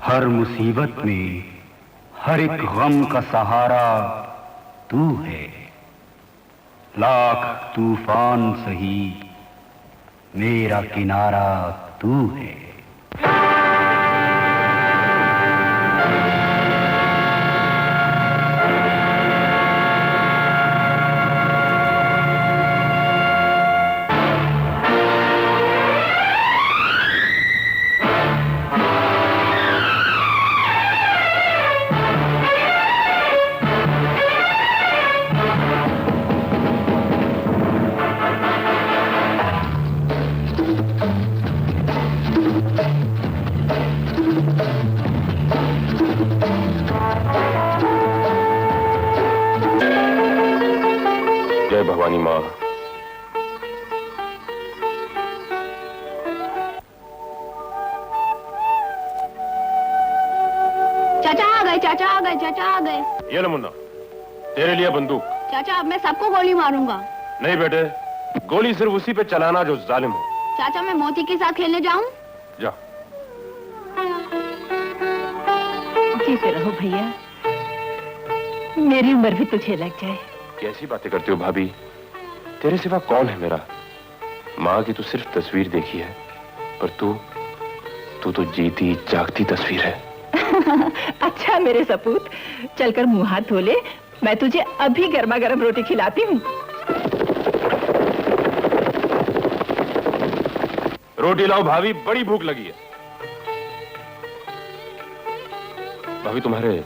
हर मुसीबत में, हर एक गम का सहारा तू है। लाख तूफान सही, मेरा किनारा तू है। जय भवानी माँ। चाचा आ गए, चाचा आ गए, चाचा आ गए। ये लो मुन्ना, तेरे लिए बंदूक। चाचा अब मैं सबको गोली मारूंगा। नहीं बेटे, गोली सिर्फ उसी पे चलाना जो जालिम हो। चाचा मैं मोती के साथ खेलने जाऊं? जा। जीते रहो भैया, मेरी उम्र भी तुझे लग जाए। कैसी बातें करती हो भाभी? तेरे सिवा कौन है मेरा? माँ की तो सिर्फ तस्वीर देखी है, पर तू तो जीती जागती तस्वीर है। अच्छा मेरे सपूत, चलकर मुंह हाथ धो ले, मैं तुझे अभी गर्मा गर्म रोटी खिलाती हूँ। रोटी लाओ भाभी, बड़ी भूख लगी है। भाभी तुम्हारे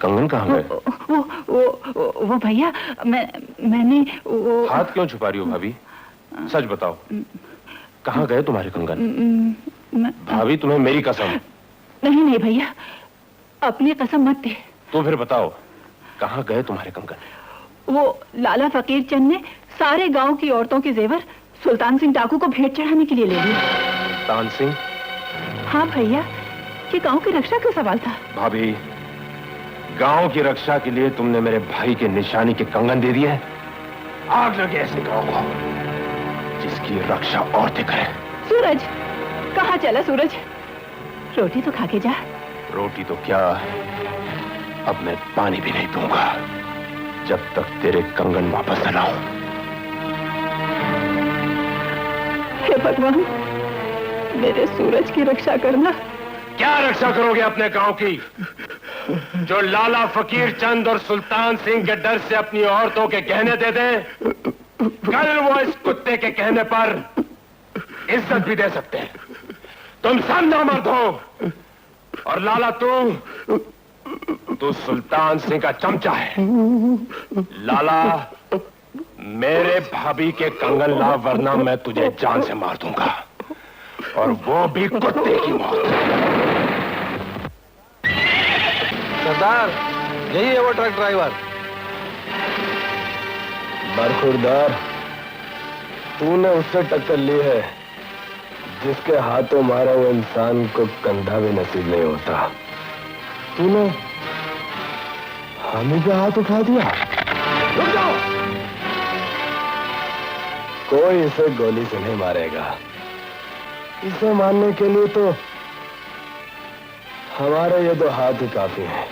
कंगन कहाँ गए? वो भैया, मैंने वो... हाथ क्यों छुपा रही हो भाभी? सच बताओ, कहाँ गए तुम्हारे कंगन? भाभी तुम्हें मेरी कसम। नहीं भैया, अपनी कसम मत दे। तो फिर बताओ, कहाँ गए तुम्हारे कंगन? वो लाला फकीर चंद ने सारे गांव की औरतों के जेवर सुल्तान सिंह डाकू को भेंट चढ़ाने के लिए ले लिए। सुल्तान सिंह? हाँ भैया, ये गांव की रक्षा का सवाल था। भाभी, गांव की रक्षा के लिए तुमने मेरे भाई के निशानी के कंगन दे दिए? आग लगे ऐसे गांव को जिसकी रक्षा औरतें करें। सूरज, कहाँ चला सूरज? रोटी तो खा के जा। रोटी तो क्या, अब मैं पानी भी नहीं दूंगा जब तक तेरे कंगन वापस न लाऊं। हे भगवान, मेरे सूरज की रक्षा करना। क्या रक्षा करोगे अपने गांव की, जो लाला फकीर चंद और सुल्तान सिंह के डर से अपनी औरतों के गहने दे दे? कल वो इस कुत्ते के कहने पर इज्जत भी दे सकते हैं। तुम सब नामर्द हो, और लाला तू सुल्तान सिंह का चमचा है। लाला, मेरे भाभी के कंगन ला, वरना मैं तुझे जान से मार दूंगा, और वो भी कुत्ते की मौत। सरदार, यही है वो ट्रक ड्राइवर। बरखुरदार, तूने उससे टक्कर ली है जिसके हाथों मारा हुए इंसान को कंधा भी नसीब नहीं होता। तूने हामी पे हाथ उठा दिया। रुक जाओ! कोई इसे गोली से नहीं मारेगा। इसे मारने के लिए तो हमारे ये दो हाथ ही काफी हैं।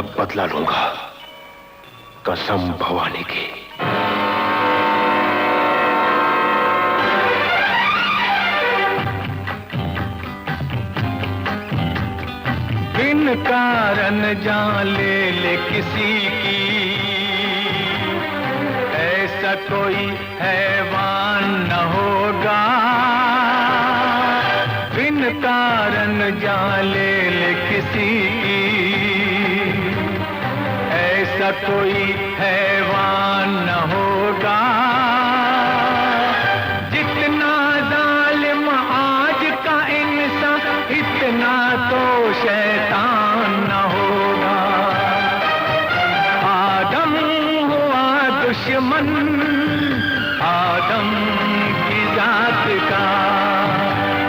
इसका बदला लूंगा, कसम भवानी की। बिन कारण जान ले किसी की, ऐसा कोई हैवान न होगा। बिन कारण जान ले किसी की, ऐसा कोई हैवान न होगा। जितना जालिम आज का इंसान, इतना तो शैतान न होगा। आदम हुआ दुश्मन आदम की जात का,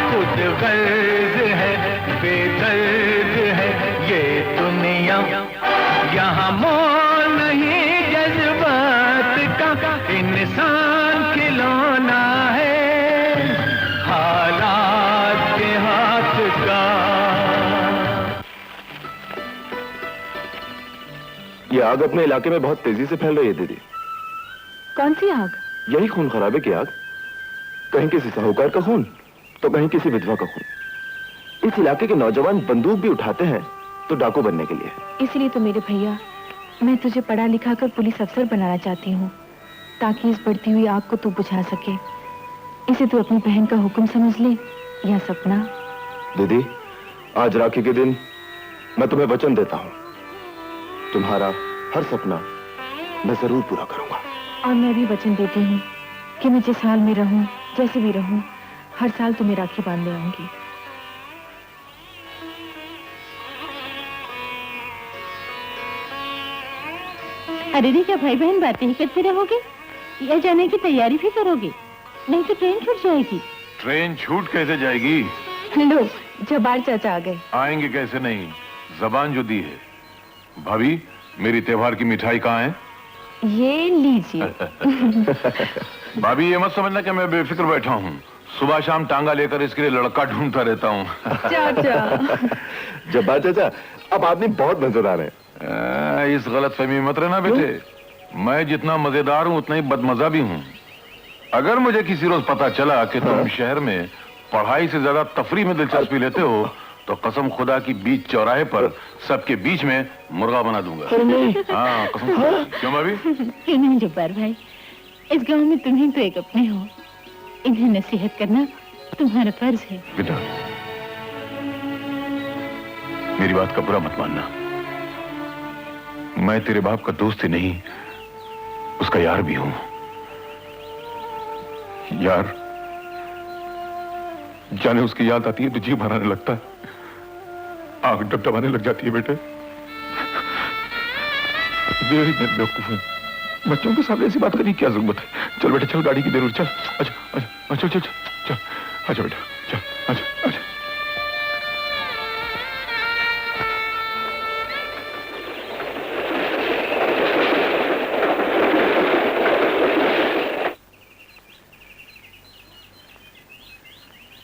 खुद गर्ज है बेदर्द है ये दुनिया। यहाँ मोल नहीं जज्बात का, इंसान खिलौना है हालात के हाथ का। ये आग अपने इलाके में बहुत तेजी से फैल रही है दीदी। कौन सी आग? यही खून खराबे की आग। कहीं किसी साहूकार का खून तो कहीं किसी विधवा का खून। इस इलाके के नौजवान बंदूक भी उठाते हैं तो डाकू बनने के लिए। इसलिए तो मेरे भैया, मैं तुझे पढ़ा लिखा कर पुलिस अफसर बनाना चाहती हूँ, ताकि इस बढ़ती हुई आग को तू बुझा सके। इसे तू अपनी बहन का हुक्म समझ ले या सपना। दीदी, आज राखी के दिन मैं तुम्हें वचन देता हूँ, तुम्हारा हर सपना मैं जरूर पूरा करूंगा। और मैं भी वचन देती हूँ कि मैं जिस हाल में रहूं, जैसे भी रहूं, हर साल तुम्हें राखी बांध ले आऊंगी। अरे रे, क्या भाई बहन बातें ही करते रहोगे? यह जाने की तैयारी भी करोगे? नहीं तो ट्रेन छूट जाएगी। ट्रेन छूट कैसे जाएगी? लो, जबार चाचा आ गए। आएंगे कैसे नहीं, जबान जो दी है। भाभी, मेरी त्योहार की मिठाई कहाँ है? ये लीजिए। भाभी, ये मत समझना कि मैं बेफिक्र बैठा हूँ। सुबह शाम टांगा लेकर इसके लिए लड़का ढूंढता रहता हूँ। चाचा। जब्बार चाचा, अब आदमी बहुत मजेदार है। इस गलतफहमी में मत रहना बेटे। मैं जितना मजेदार हूँ उतना ही बदमजा भी हूँ। अगर मुझे किसी रोज पता चला कि तुम शहर में पढ़ाई से ज्यादा तफरी में दिलचस्पी लेते हो, तो कसम खुदा की बीच चौराहे पर सबके बीच में मुर्गा बना दूंगा। हाँ, कसम खुदा। क्यों भाभी? क्यों नहीं जब्बार भाई, इस गांव में तुम ही तो एक अपने हो। इन्हें नसीहत करना तुम्हारा फर्ज है। बेटा, मेरी बात का बुरा मत मानना। मैं तेरे बाप का दोस्त ही नहीं, उसका यार भी हूं। यार, जाने उसकी याद आती है तो जी भराने लगता है, आंख डबडबाने लग जाती है बेटे। बेवकूफ हूं, बच्चों के सामने ऐसी बात करने की क्या जरूरत है? चल बेटा, चल, गाड़ी की देर हो, चल। अच्छा अच्छा, चल चल चल चल, अच्छा बेटा, चल, अच्छा अच्छा।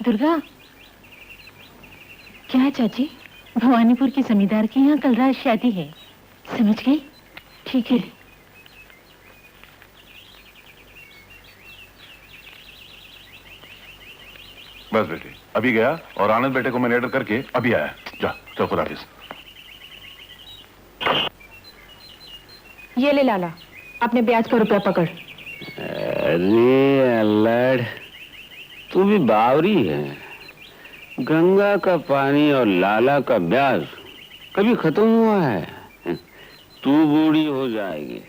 दुर्गा, क्या है चाची? भवानीपुर के जमींदार के यहाँ कल रात शादी है, समझ गई? ठीक है। बस बेटे, अभी गया और आनंद बेटे को मैंने ऑर्डर करके अभी आया। जा, चल, खुदा हाफिज। ये ले लाला, अपने ब्याज का रुपया पकड़। अरे अल्लाह, तू भी बावरी है। गंगा का पानी और लाला का ब्याज कभी खत्म हुआ है? तू बूढ़ी हो जाएगी,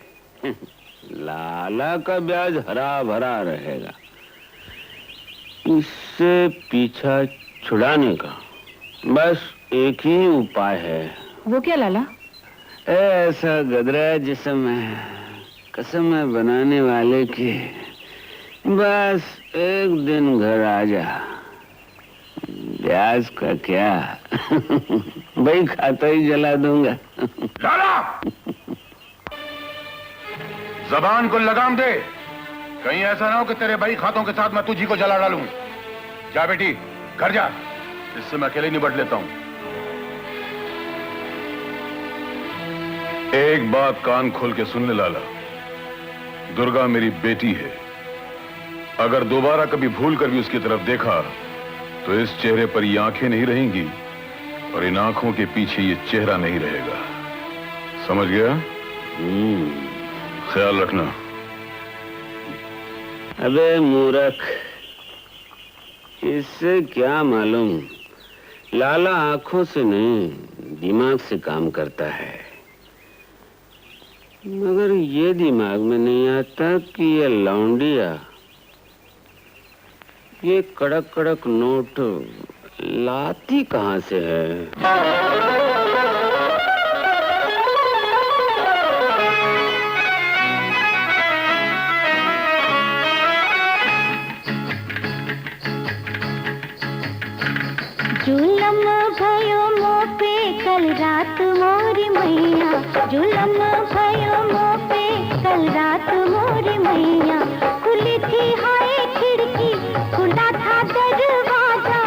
लाला का ब्याज हरा भरा रहेगा। इससे पीछा छुड़ाने का बस एक ही उपाय है। वो क्या लाला? ऐसा गदरा जिस्म है, कसम है बनाने वाले की। बस एक दिन घर आ जा, ब्याज का क्या भाई, खाता ही जला दूंगा। लाला, जबान को लगाम दे, कहीं ऐसा ना हो कि तेरे भाई खातों के साथ मैं तुझी को जला डालूं। जा बेटी, घर जा, इससे मैं अकेले निपट लेता हूं। एक बात कान खोल के सुन ले लाला, दुर्गा मेरी बेटी है। अगर दोबारा कभी भूल कर भी उसकी तरफ देखा तो इस चेहरे पर ये आंखें नहीं रहेंगी और इन आंखों के पीछे ये चेहरा नहीं रहेगा। समझ गया? ख्याल रखना। अबे मूर्ख, इससे क्या मालूम, लाला आंखों से नहीं दिमाग से काम करता है। मगर ये दिमाग में नहीं आता कि ये लौंडिया ये कड़क कड़क नोट लाती कहां से है। जुलम भयो मो पे कल रात मोरी मैया, जुलम भयो मो पे कल रात मोरी मैया। खुली थी हाय खिड़की, खुला था दरवाजा,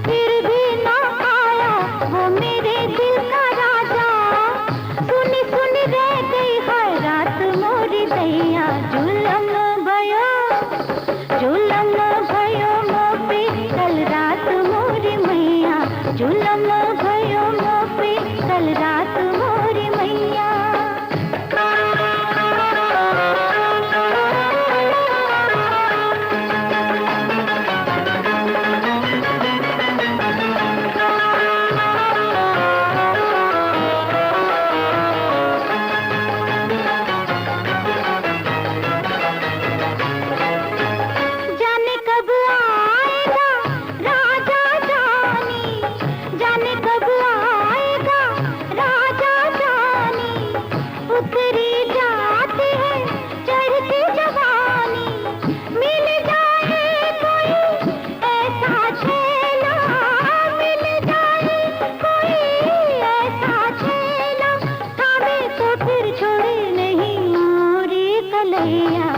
फिर भी ना आया वो मेरे दिल का राजा। सुनी सुनी रह गई हर रात मोरी दैया। जुलम भयो मो पे कल रात मोरी मैया, जुलम भयो मो पे कल रात मोरी मैया। जाने कब आएगा राजा जानी, जाने कब आएगा राजा जानी। उतरी जाती है चढ़ती जवानी, मिल जाए कोई ऐसा छेला, मिल जाए कोई ऐसा छेला, थामे तो फिर छोड़े नहीं मोरी कलैया।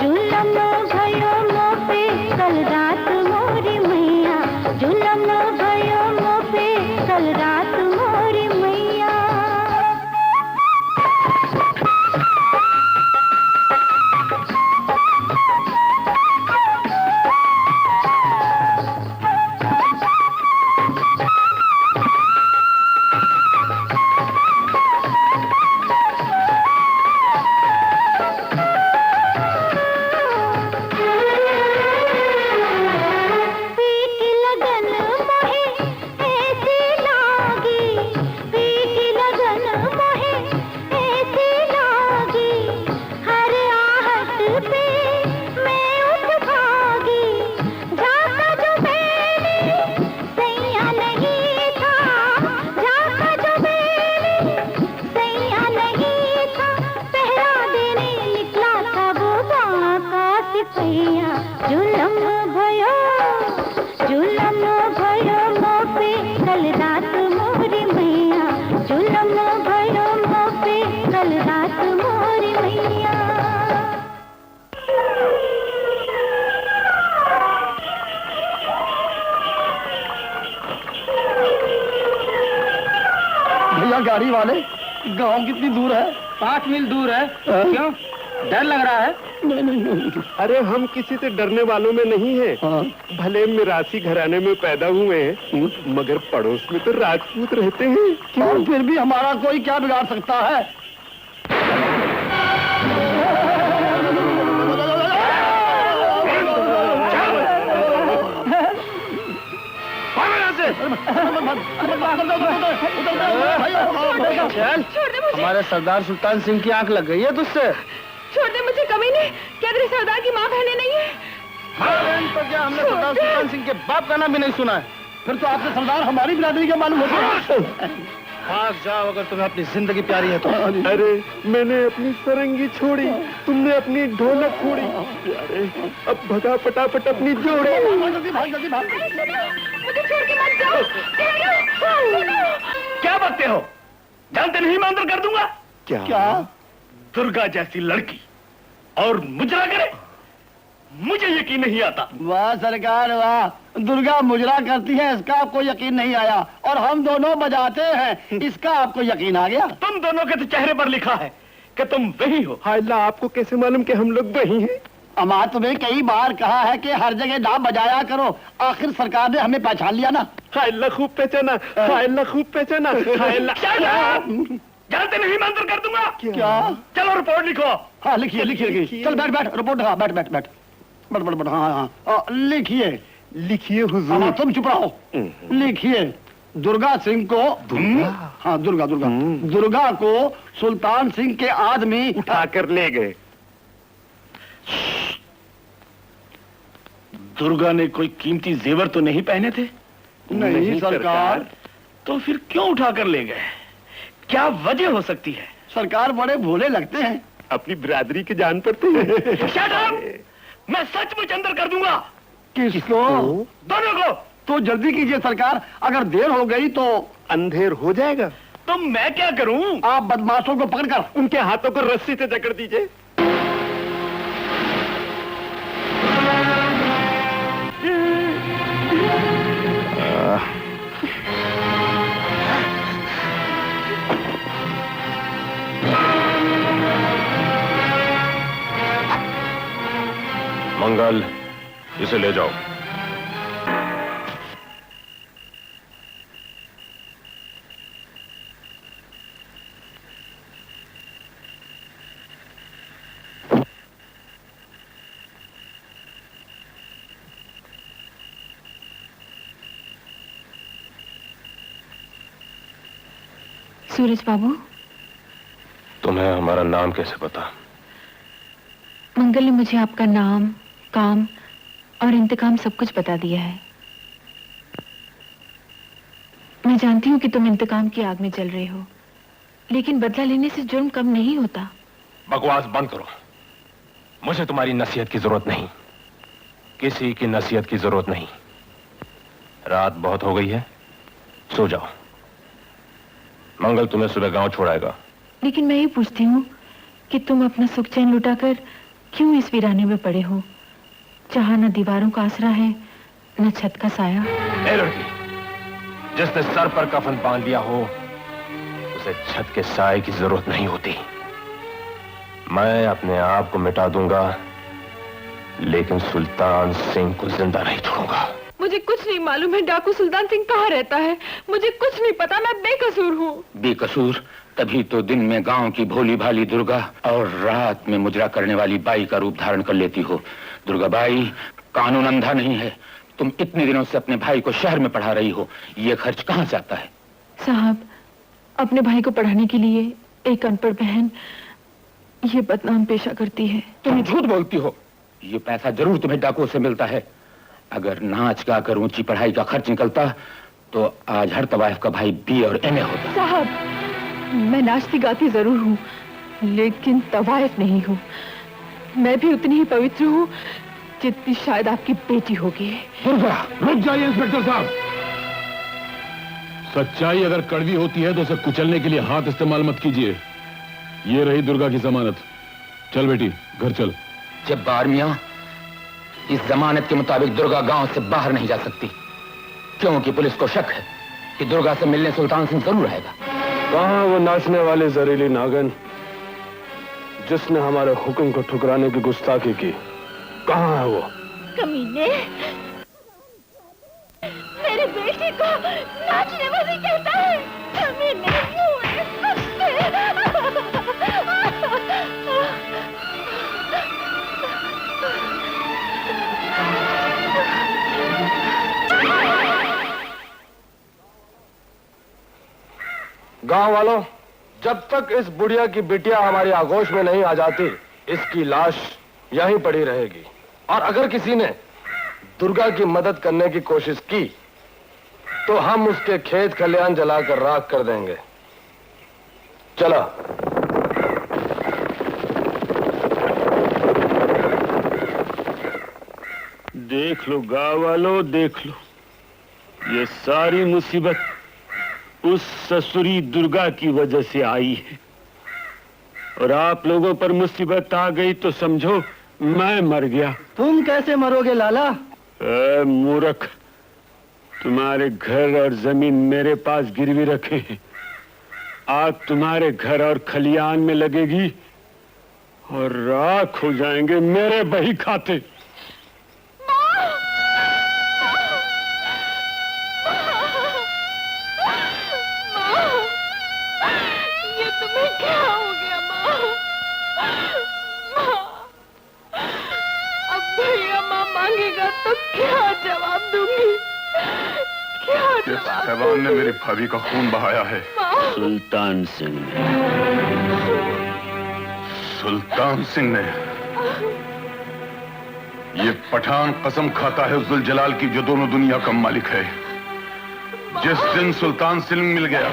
जुलम भयो मो पे कल रात मोरी मैया, जुलम भयो मो पे कल रात मोरी मैया। पीठ लगन मोहे ऐसी लागी, पीठ लगन मोहे ऐसी लागी। हर आहट पे मैं उठ भागी, जाता जो मैंने सैया नहीं था, जाता जो मैंने सैया नहीं था। पहरा देने निकला था वो बांका सिपहिया। जुलम भयो मो पे कल रात मोरी मैया, जुलम भयो मो पे कल रात मोरी मैया। भैया गाड़ी वाले, गांव कितनी दूर है? 5 मील दूर है। क्यों, डर लग रहा है? नहीं। अरे हम किसी से डरने वालों में नहीं हैं। भले मिरासी घराने में पैदा हुए हैं, मगर पड़ोस में तो राजपूत रहते हैं। क्यों, फिर भी हमारा कोई क्या बिगाड़ सकता है? हमारे सरदार सुल्तान सिंह की आंख लग गई है तुझसे। छोड़ दे मुझे, कमीने। क्या तेरे सरदार की माँ बहने नहीं है? तो क्या हमने सरदार सुल्तान सिंह के बाप का नाम भी नहीं सुना है? फिर तो आपके सरदार हमारी बिरादरी के मालूम होते हैं। भाग जाओ अगर तुम्हें अपनी जिंदगी प्यारी है तो। अरे मैंने अपनी सरंगी छोड़ी, तुमने अपनी ढोलक छोड़ी। अरे अब भगा फटाफट अपनी जोड़ी। जल्दी भाग। मुझे छोड़ के मत जाओ। क्या बकते हो? जानते नहीं मैं अंदर कर दूंगा। क्या? दुर्गा जैसी लड़की और मुजरा करे? मुझे यकीन नहीं आता। वाह सरकार वाह, दुर्गा मुजरा करती है इसका आपको यकीन नहीं आया, और हम दोनों बजाते हैं इसका आपको यकीन आ गया। तुम दोनों के तो चेहरे पर लिखा है कि तुम वही हो। हाय अल्लाह, आपको कैसे मालूम कि हम लोग वही हैं? अम्मा तुम्हें कई बार कहा है कि हर जगह ना बजाया करो, आखिर सरकार ने हमें पहचान लिया ना। हाय अल्लाह, खूब पहचाना, हाय अल्लाह, खूब पहचाना, हाय अल्लाह। जानते नहीं मैं अंदर कर दूंगा। क्या? चलो रिपोर्ट लिखो। हाँ लिखिए लिखिए। चल बैठ बैठ, रिपोर्ट। हाँ बैठ बैठ बैठ बैठ बैठ बैठ। हाँ हाँ लिखिए लिखिए हुजूर। तुम चुप रहो। लिखिए दुर्गा सिंह को, हाँ दुर्गा दुर्गा दुर्गा को सुल्तान सिंह के आदमी उठाकर ले गए। दुर्गा ने कोई कीमती जेवर तो नहीं पहने थे? नहीं सरकार। तो फिर क्यों उठाकर ले गए? क्या वजह हो सकती है? सरकार बड़े भोले लगते हैं। अपनी बिरादरी की जान पड़ती है। Shut up! मैं सचमुच अंदर कर दूंगा। किसको? दोनों को। तो जल्दी कीजिए सरकार, अगर देर हो गई तो अंधेर हो जाएगा। तो मैं क्या करूं? आप बदमाशों को पकड़कर उनके हाथों को रस्सी से जकड़ दीजिए। मंगल, इसे ले जाओ। सूरज बाबू, तुम्हें हमारा नाम कैसे पता? मंगल ने मुझे आपका नाम, काम और इंतकाम सब कुछ बता दिया है। मैं जानती हूँ कि तुम इंतकाम की आग में जल रहे हो, लेकिन बदला लेने से जुर्म कम नहीं होता। बकवास बंद करो। मुझे तुम्हारी नसीहत की जरूरत नहीं, किसी की नसीहत की जरूरत नहीं। रात बहुत हो गई है, सो जाओ। मंगल तुम्हें सुबह गांव छोड़ाएगा। लेकिन मैं ये पूछती हूँ कि तुम अपना सुख चैन लुटाकर क्यों इस वीराने में पड़े हो, जहाँ न दीवारों का आसरा है न छत का साया। ए लड़की, जिसने सर पर कफन बांध लिया हो उसे छत के साए की जरूरत नहीं होती। मैं अपने आप को मिटा दूंगा, लेकिन सुल्तान सिंह को जिंदा नहीं छोड़ूंगा। मुझे कुछ नहीं मालूम है डाकू सुल्तान सिंह कहाँ रहता है। मुझे कुछ नहीं पता, मैं बेकसूर हूँ। बेकसूर? तभी तो दिन में गांव की भोली भाली दुर्गा और रात में मुजरा करने वाली बाई का रूप धारण कर लेती हो। दुर्गा बाई, कानून अंधा नहीं है। तुम इतने दिनों से अपने भाई को शहर में पढ़ा रही हो, ये खर्च कहाँ से आता है? साहब, अपने भाई को पढ़ाने के लिए एक अनपढ़ बहन ये बदनाम पेशा करती है। तुम झूठ बोलती हो। ये पैसा जरूर तुम्हें डाकुओं से मिलता है। अगर नाच गाकर ऊंची पढ़ाई का खर्च निकलता तो आज हर तवाइफ का भाई बी और एमए होता। साहब, मैं नाचती गाती जरूर हूँ, लेकिन तवाइफ नहीं हूँ। मैं भी उतनी ही पवित्र हूँ जितनी शायद आपकी बेटी होगी। रुक जाइए इंस्पेक्टर साहब। सच्चाई अगर कड़वी होती है तो उसे कुचलने के लिए हाथ इस्तेमाल मत कीजिए। ये रही दुर्गा की जमानत। चल बेटी, घर चल। जब्बार मियां, इस जमानत के मुताबिक दुर्गा गांव से बाहर नहीं जा सकती, क्योंकि पुलिस को शक है कि दुर्गा से मिलने सुल्तान सिंह जरूर आएगा। कहां वो नाचने वाली जहरीली नागन जिसने हमारे हुक्म को ठुकराने की गुस्ताखी की? कहां है वो? कमीने, मेरे बेटे को नाचने वाली कहता है। कमीने, गांव वालों, जब तक इस बुढ़िया की बिटिया हमारी आगोश में नहीं आ जाती, इसकी लाश यहीं पड़ी रहेगी। और अगर किसी ने दुर्गा की मदद करने की कोशिश की तो हम उसके खेत खलियान जलाकर राख कर देंगे। चलो। देख लो गांव वालों, देख लो, ये सारी मुसीबत उस ससुरी दुर्गा की वजह से आई है। और आप लोगों पर मुसीबत आ गई तो समझो मैं मर गया। तुम कैसे मरोगे लाला? मूर्ख, तुम्हारे घर और जमीन मेरे पास गिरवी रखे हैं। आग तुम्हारे घर और खलियान में लगेगी और राख हो जाएंगे मेरे बही खाते। ये तुम्हें क्या हो गया माँ? अब भैया माँ मांगेगा तो क्या जवाब दूंगी? क्या जवाब? हैवान ने मेरी भाभी का खून बहाया है। सुल्तान सिंह ने। सुल्तान सिंह ने। ये पठान कसम खाता है उस जुलजलाल की जो दोनों दुनिया का मालिक है। जिस दिन सुल्तान सिंह मिल गया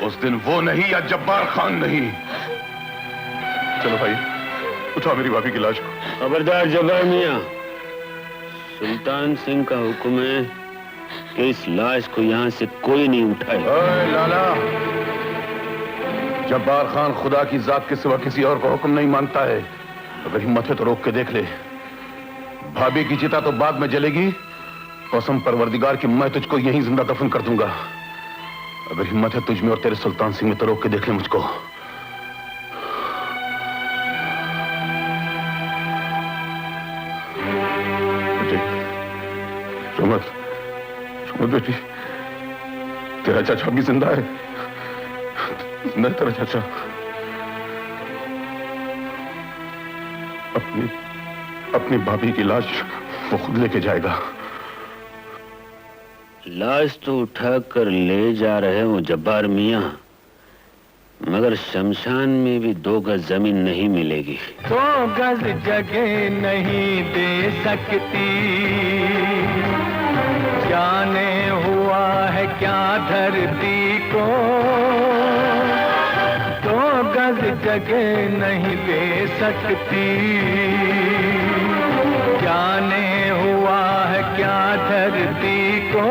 उस दिन वो नहीं या जब्बार खान नहीं। चलो भाई, उठाओ मेरी भाभी की लाश को। खबरदार जब्बार मियां, सुल्तान सिंह का हुक्म है कि इस लाश को यहां से कोई नहीं उठाए। ओए लाला, जब्बार खान खुदा की जात के सिवा किसी और का हुक्म नहीं मानता है। अगर हिम्मत है तो रोक के देख ले। भाभी की चिता तो बाद में जलेगी। कसम परवरदिगार की मैं तुझको यहीं जिंदा दफन कर दूंगा। अगर हिम्मत है तुझ में और तेरे सुल्तान सिंह में तो रोक के देख ले मुझको। मत बेटी, तेरा चाचा भी जिंदा है। नहीं तेरा चाचा अपनी भाभी की लाश वो खुद लेके जाएगा। लाश तो उठा कर ले जा रहे हो जब्बार मियां, मगर शमशान में भी 2 गज जमीन नहीं मिलेगी। 2 गज जगह नहीं दे सकती, जाने हुआ है क्या धरती को। 2 गज जगह नहीं दे सकती, जाने हुआ है क्या धरती को।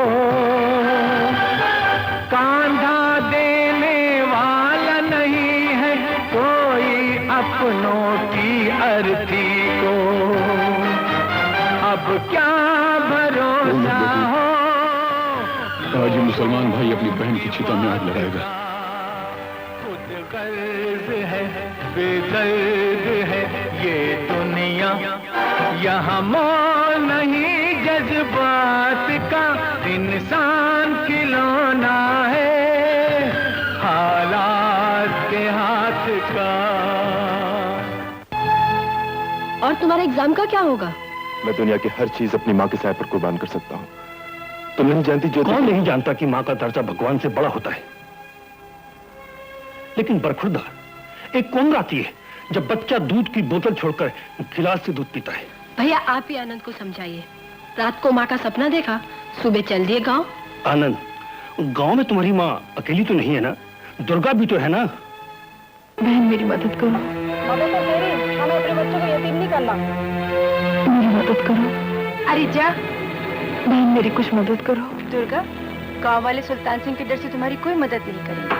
कांधा देने वाला नहीं है कोई अपनों की अर्थी को। अब क्या भरोसा हो। आज ये मुसलमान भाई अपनी बहन की चिता में आग लगाएगा। खुद गर्ज है, बेदर्द है ये दुनिया, यहाँ मोल नहीं जज्बात का, इंसान खिलौना है हालात के हाथ का। और तुम्हारे एग्जाम का क्या होगा? मैं दुनिया की हर चीज अपनी माँ के साय पर कुर्बान कर सकता हूँ। तुम नहीं जानती ज्योति। कौन नहीं जानता कि माँ का दर्जा भगवान से बड़ा होता है, लेकिन बरखुरदार एक कौन आती है जब बच्चा दूध की बोतल छोड़कर गिलास से दूध पीता है। भैया आप ही आनंद को समझाइए। रात को माँ का सपना देखा, सुबह चल दिए गांव। आनंद, गांव में तुम्हारी माँ अकेली तो नहीं है ना? दुर्गा भी तो है ना? बहन मेरी मदद करो। मदद तो मेरी, हमें अपने बच्चों को यतीम नहीं करना। मेरी मदद करो। अरे जा बहन मेरी कुछ मदद करो। दुर्गा, गांव वाले सुल्तान सिंह के डर से तुम्हारी कोई मदद नहीं करेंगे।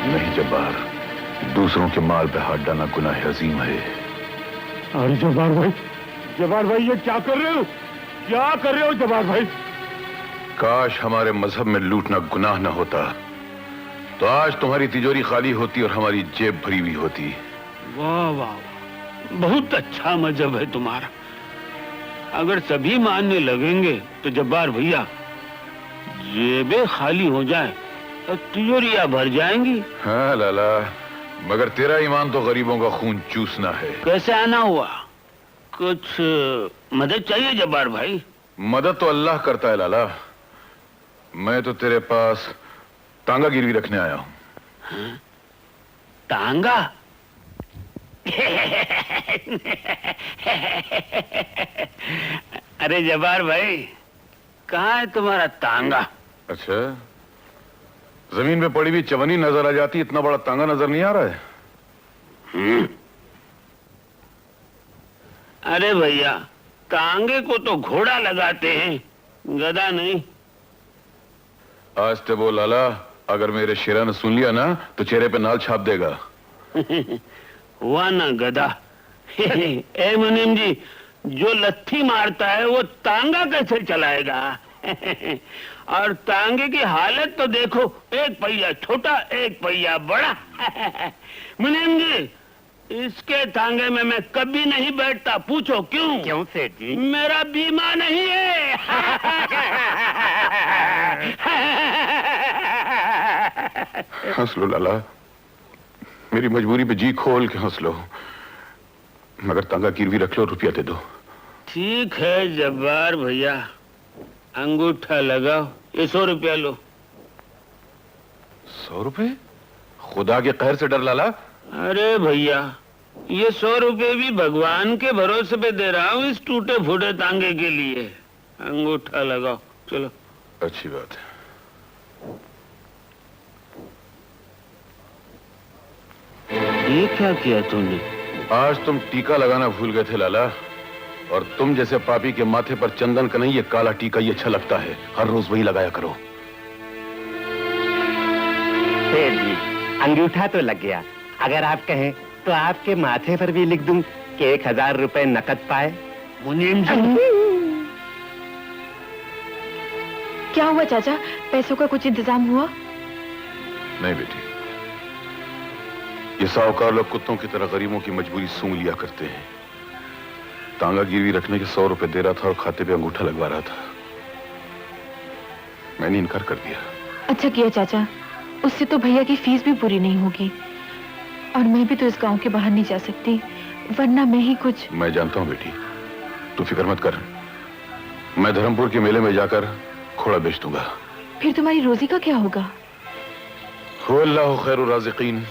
नहीं जब्बार, दूसरों के माल पे हाथ डालना गुनाह अजीम है। अरे जब्बार भाई ये क्या कर रहे हो? क्या कर रहे हो जब्बार भाई? काश हमारे मजहब में लूटना गुनाह न होता तो आज तुम्हारी तिजोरी खाली होती और हमारी जेब भरी हुई होती। वाह वाह, बहुत अच्छा मजहब है तुम्हारा। अगर सभी मानने लगेंगे तो जब्बार भैया जेबें खाली हो जाए तो तिजोरियां भर जाएंगी। हाँ लाला, मगर तेरा ईमान तो गरीबों का खून चूसना है। कैसे आना हुआ? कुछ मदद चाहिए जब्बार भाई? मदद तो अल्लाह करता है लाला। मैं तो तेरे पास तांगा गिरवी रखने आया हूं। हाँ? तांगा? अरे जब्बार भाई, कहाँ है तुम्हारा तांगा? अच्छा, जमीन पे पड़ी हुई चवनी नजर आ जाती, इतना बड़ा तांगा नजर नहीं आ रहा है? अरे भैया, तांगे को तो घोड़ा लगाते हैं, गधा नहीं। आज ते बोल लाला, अगर मेरे शेरा ने सुन लिया ना तो चेहरे पे नाल छाप देगा। हुआ ना गधा। ए मुनीम जी, जो लत्थी मारता है वो तांगा कैसे चलाएगा? और तांगे की हालत तो देखो, एक पहिया छोटा एक पहिया बड़ा। मुनीम जी, इसके तांगे में मैं कभी नहीं बैठता। पूछो क्यों? क्यों सेठ जी? मेरा बीमा नहीं है। हंस लो लाला, मेरी मजबूरी पे जी खोल के हंस लो, मगर तांगा गिरवी रख लो, रुपया दे दो। ठीक है जब्बार भैया, अंगूठा लगाओ, ये 100 रुपया लो। 100 रुपए? खुदा के कहर से डर लाला। अरे भैया, ये 100 रुपए भी भगवान के भरोसे पे दे रहा हूँ, इस टूटे फूटे तांगे के लिए। अंगूठा लगाओ, चलो। अच्छी बात है। ये क्या किया तूने? आज तुम टीका लगाना भूल गए थे लाला, और तुम जैसे पापी के माथे पर चंदन का नहीं, ये काला टीका ही अच्छा लगता है। हर रोज वही लगाया करो। सेठ जी, अंगूठा तो लग गया। अगर आप कहें तो आपके माथे पर भी लिख दूं कि 1000 रुपए नकद पाए। मुनीम जी, क्या हुआ चाचा, पैसों का कुछ इंतजाम हुआ? नहीं बेटी, ये साहूकार लोग कुत्तों की तरह गरीबों की मजबूरी सूंघ लिया करते हैं। तांगा गिरवी रखने के 100 रुपए दे रहा था और खाते पे अंगूठा लगवा रहा था। मैंने इनकार कर दिया। अच्छा किया चाचा, उससे तो भैया की फीस भी पूरी नहीं होगी, और मैं भी तो इस गांव के बाहर नहीं जा सकती, वरना मैं ही कुछ। मैं जानता हूँ बेटी, तू फिक्र मत कर। मैं धर्मपुर के मेले में जाकर घोड़ा बेच दूंगा। फिर तुम्हारी रोजी का क्या होगा? अल्लाह खैरुर राज़िकीन,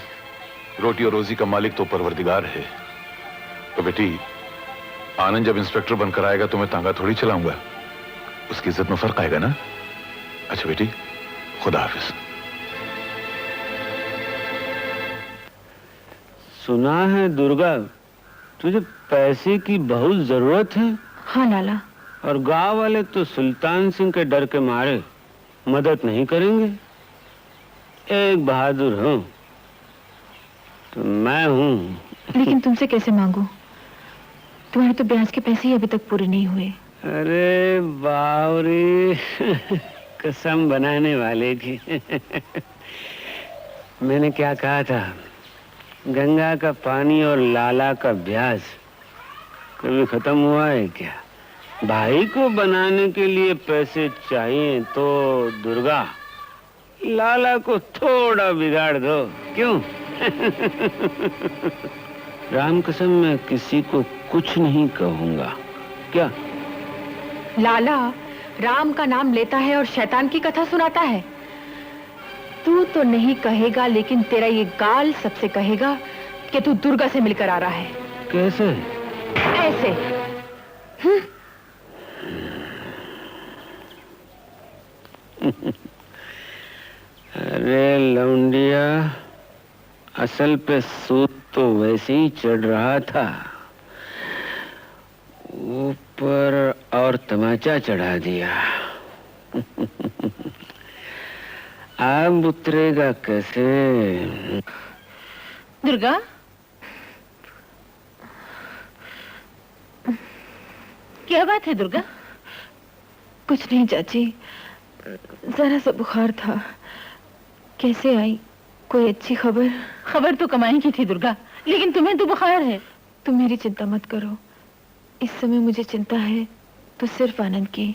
रोटी और रोजी का मालिक तो परवरदिगार है। तो बेटी, आनंद जब इंस्पेक्टर बनकर आएगा तो मैं तांगा थोड़ी चलाऊंगा, उसकी इज्जत में फर्क आएगा ना। अच्छा बेटी, खुदा हाफिज। सुना है दुर्गा, तुझे पैसे की बहुत जरूरत है। हाँ लाला। और गांव वाले तो सुल्तान सिंह के डर के मारे मदद नहीं करेंगे। एक बहादुर हूं तो मैं हूं। लेकिन तुमसे कैसे मांगू? तुम्हारे तो ब्याज के पैसे ही अभी तक पूरे नहीं हुए। अरे बावरी, कसम बनाने वाले की। मैंने क्या कहा था? गंगा का पानी और लाला का ब्याज कभी खत्म हुआ है क्या? भाई को बनाने के लिए पैसे चाहिए तो दुर्गा, लाला को थोड़ा बिगाड़ दो, क्यों? राम कसम, मैं किसी को कुछ नहीं कहूंगा। क्या? लाला राम का नाम लेता है और शैतान की कथा सुनाता है। तू तो नहीं कहेगा, लेकिन तेरा ये गाल सबसे कहेगा कि तू दुर्गा से मिलकर आ रहा है। कैसे? ऐसे। अरे लौंडिया, असल पे सूद तो वैसे ही चढ़ रहा था, ऊपर और तमाचा चढ़ा दिया। अब उतरेगा कैसे? दुर्गा, क्या बात है दुर्गा? कुछ नहीं चाची, जरा सा बुखार था। कैसे आई? कोई अच्छी खबर? खबर तो कमाई की थी दुर्गा, लेकिन तुम्हें तो बुखार है। तुम मेरी चिंता मत करो, इस समय मुझे चिंता है तो सिर्फ आनंद की।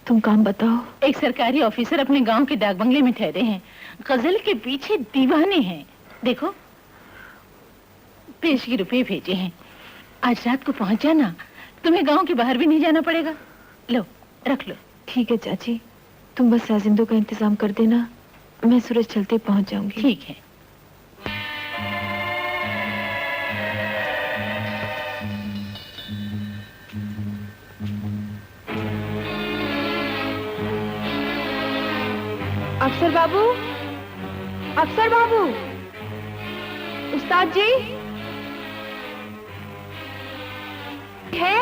तुम काम बताओ। एक सरकारी ऑफिसर अपने गांव के डाक बंगले में ठहरे हैं, गजल के पीछे दीवाने हैं। देखो, पेशगी रुपए भेजे हैं, आज रात को पहुंच जाना, तुम्हें गांव के बाहर भी नहीं जाना पड़ेगा। लो, रख लो। ठीक है चाची, तुम बस साजिंदों का इंतजाम कर देना, मैं सूरज चलते पहुंच जाऊंगी। ठीक है। अफसर बाबू, अफसर बाबू, उस्ताद जी है?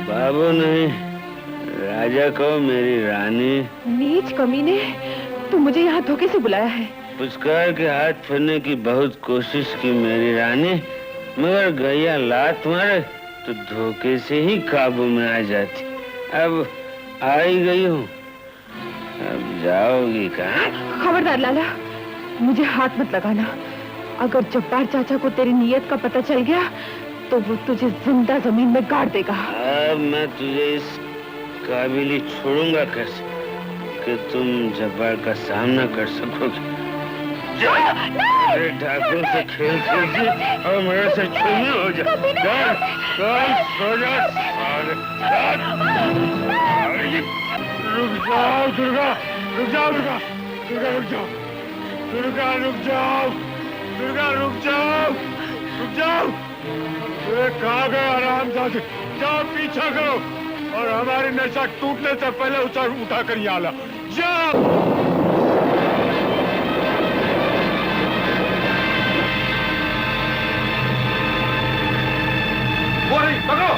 बाबू नहीं, राजा आजा कहो मेरी रानी। नीच कमीने, तू मुझे यहाँ धोखे से बुलाया है। पुचकार के हाथ फेरने की बहुत कोशिश की मेरी रानी, मगर गैया लात मारे तो धोखे से ही काबू में आ जाती। अब आ ही गई हूँ, अब जाओगी कहाँ? खबरदार लाला, मुझे हाथ मत लगाना। अगर जब्बार चाचा को तेरी नीयत का पता चल गया तो वो तुझे जिंदा जमीन में गाड़ देगा। अब मैं तुझे इस काबिल ही छोड़ूंगा कैसे कि तुम जब्बार का सामना कर सकोगे। ठाकुर से खेल खेल और मेरे से छूनी हो जा। सो जा। रुक जाओ दुर्गा, रुक जाओ दुर्गा, दुर्गा रुक जाओ, दुर्गा रुक जाओ, दुर्गा रुक जाओ, रुक जाओ। कहाँ गए आरामजादे? जाओ पीछा करो और हमारी नशा टूटने से पहले उठा कर यहाँ ला। जाओ। पकड़ो।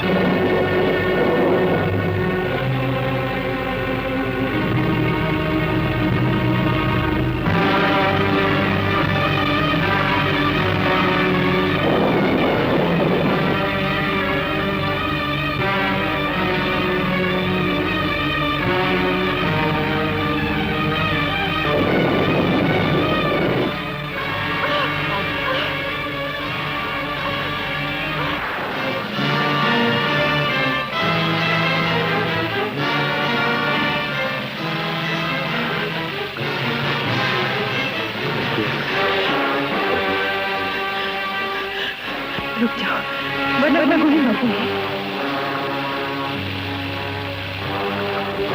रुक जाओ, वरना गोली मार दूंगी।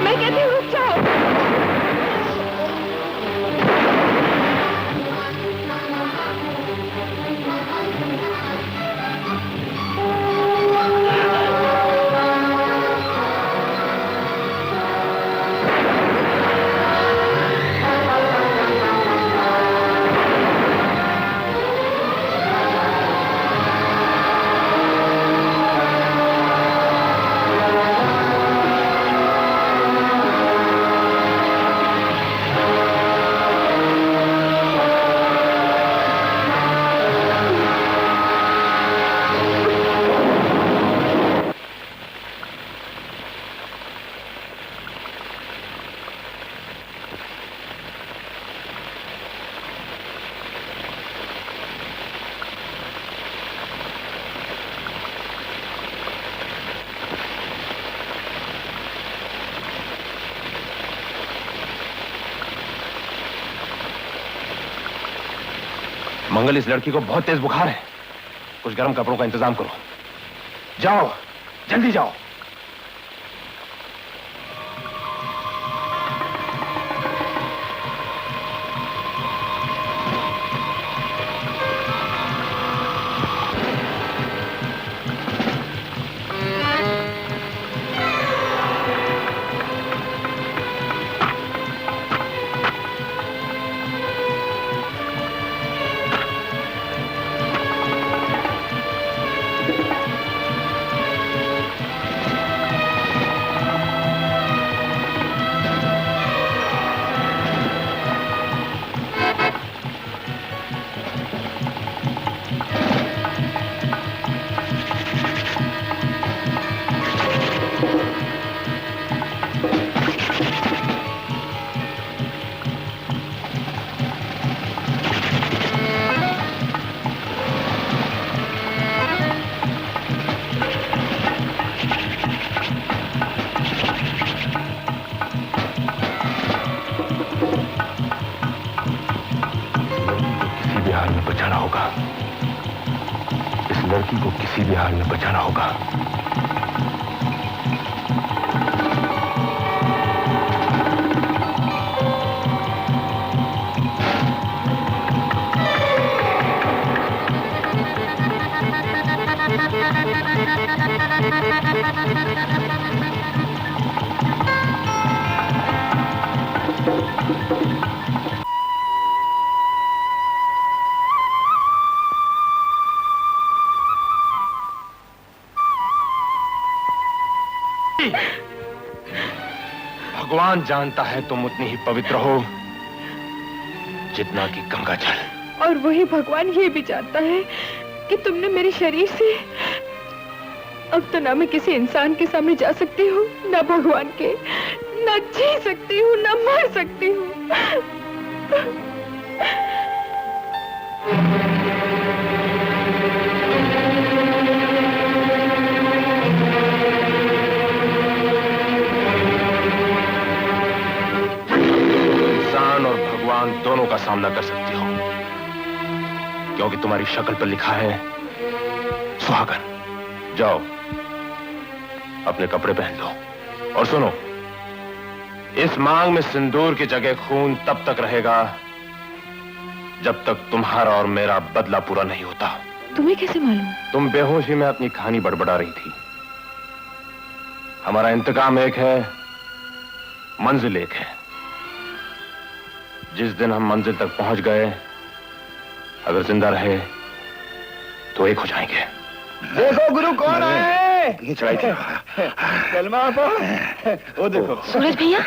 मैं कहती हूँ रुक जाओ। मंगल, इस लड़की को बहुत तेज बुखार है, कुछ गर्म कपड़ों का इंतजाम करो। जाओ, जल्दी जाओ। लड़की को किसी भी हाल में बचाना होगा। भगवान जानता है तुम उतनी ही पवित्र हो जितना कि गंगा जल। और वही भगवान ये भी जानता है कि तुमने मेरे शरीर से अब तो ना मैं किसी इंसान के सामने जा सकती हूँ, ना भगवान के, ना जी सकती हूँ, ना मर सकती हूँ। इंसान और भगवान दोनों का सामना कर सकती हो, क्योंकि तुम्हारी शक्ल पर लिखा है सुहागन। जाओ अपने कपड़े पहन लो और सुनो, इस मांग में सिंदूर की जगह खून तब तक रहेगा जब तक तुम्हारा और मेरा बदला पूरा नहीं होता। तुम्हें कैसे मालूम? तुम बेहोशी में अपनी कहानी बड़बड़ा रही थी। हमारा इंतकाम एक है, मंजिल एक है। जिस दिन हम मंजिल तक पहुंच गए, अगर जिंदा रहे तो एक हो जाएंगे। देखो गुरु कौन आए? चढ़ाई थी। कलमा पढ़। वो देखो सूरज भैया।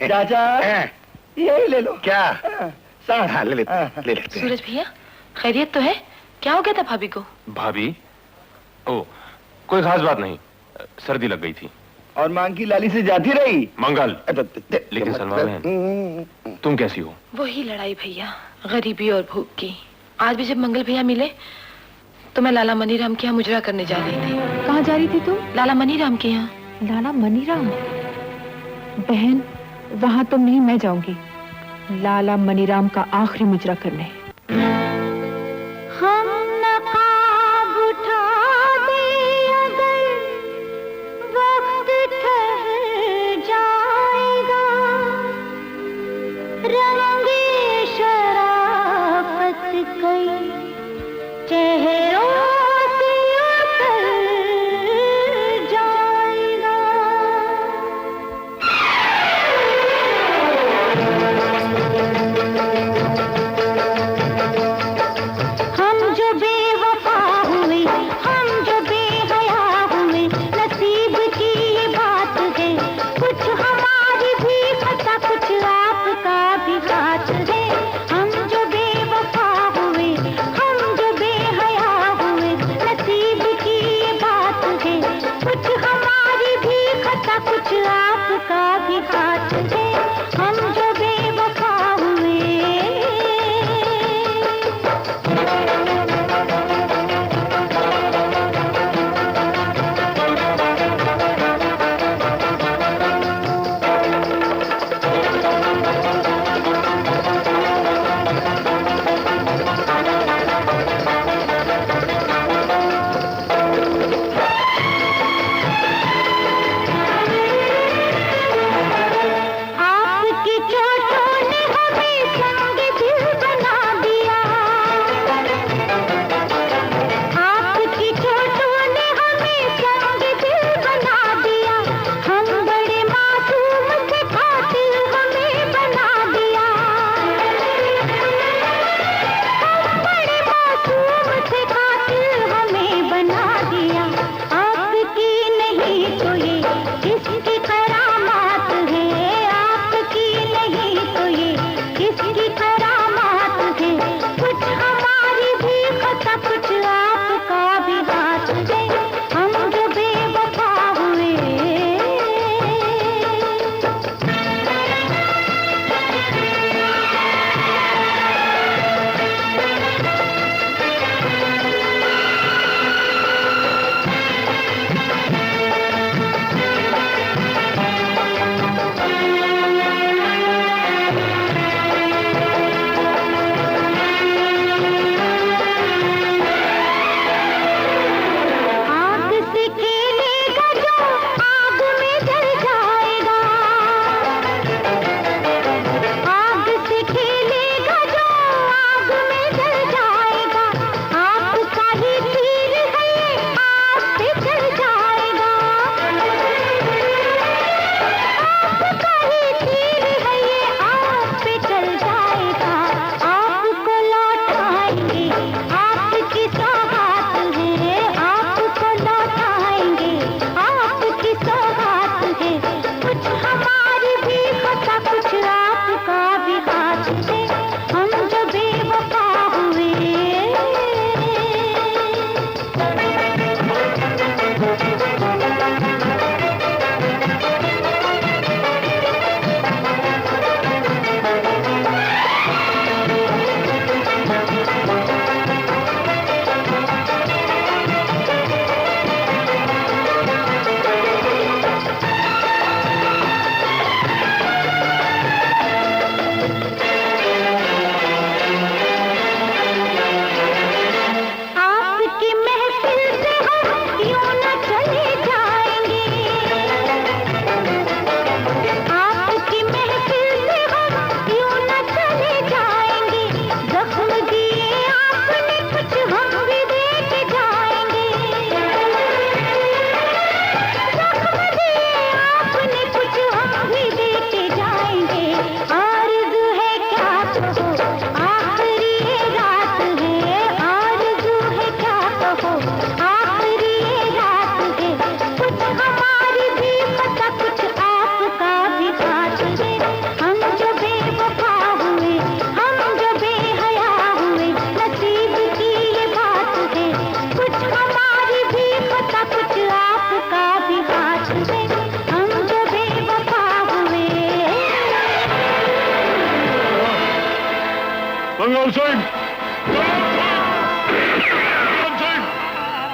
चाचा ये ले लो। क्या? हाँ, ले लेते। सूरज भैया, खैरियत तो है? क्या हो गया था भाभी को? भाभी? ओ, कोई खास बात नहीं, सर्दी लग गई थी। और मांग की लाली से जाती रही? मंगल। लेकिन सलमा बहन, तुम कैसी हो? वही लड़ाई भैया, गरीबी और भूख की। आज भी जब मंगल भैया मिले तो मैं लाला मनीराम के यहाँ मुजरा करने जा रही थी। कहाँ जा रही थी तुम? लाला मनीराम के यहाँ। लाला मनीराम? बहन, वहां तुम नहीं, मैं जाऊंगी लाला मनीराम का आखिरी मुजरा करने। हम नकाब उठा दे अगर वक्त ठहर जाएगा, रंगे शराफत कई चेहरों से उतर जाएगा। हम जो बेवफा हुए, हम जो बेहया हुए, नसीब की ये बात है। कुछ हमारी भी खता, कुछ आपका भी हाथ है। हम जो बेवफा हुए, हम जो बेहया हुए, नसीब की ये बात है। कुछ हमारी भी खता, कुछ आपका भी हाथ है। हम जो बेवफा हुए। आपकी चोटों ने हमें संग दिल बना दिया। आपकी चोटों ने हमें संग दिल बना दिया। हम बड़े मासूम थे, कातिल हमें बना दिया। हम बड़े मासूम थे, कातिल हमें बना दिया। आपकी नहीं तो ये किसकी करामात है? आपकी नहीं तो ये किसकी करामात है? कुछ हमारी भी खता, कुछ आपका भी हाथ है। हम जो बेवफा हुए।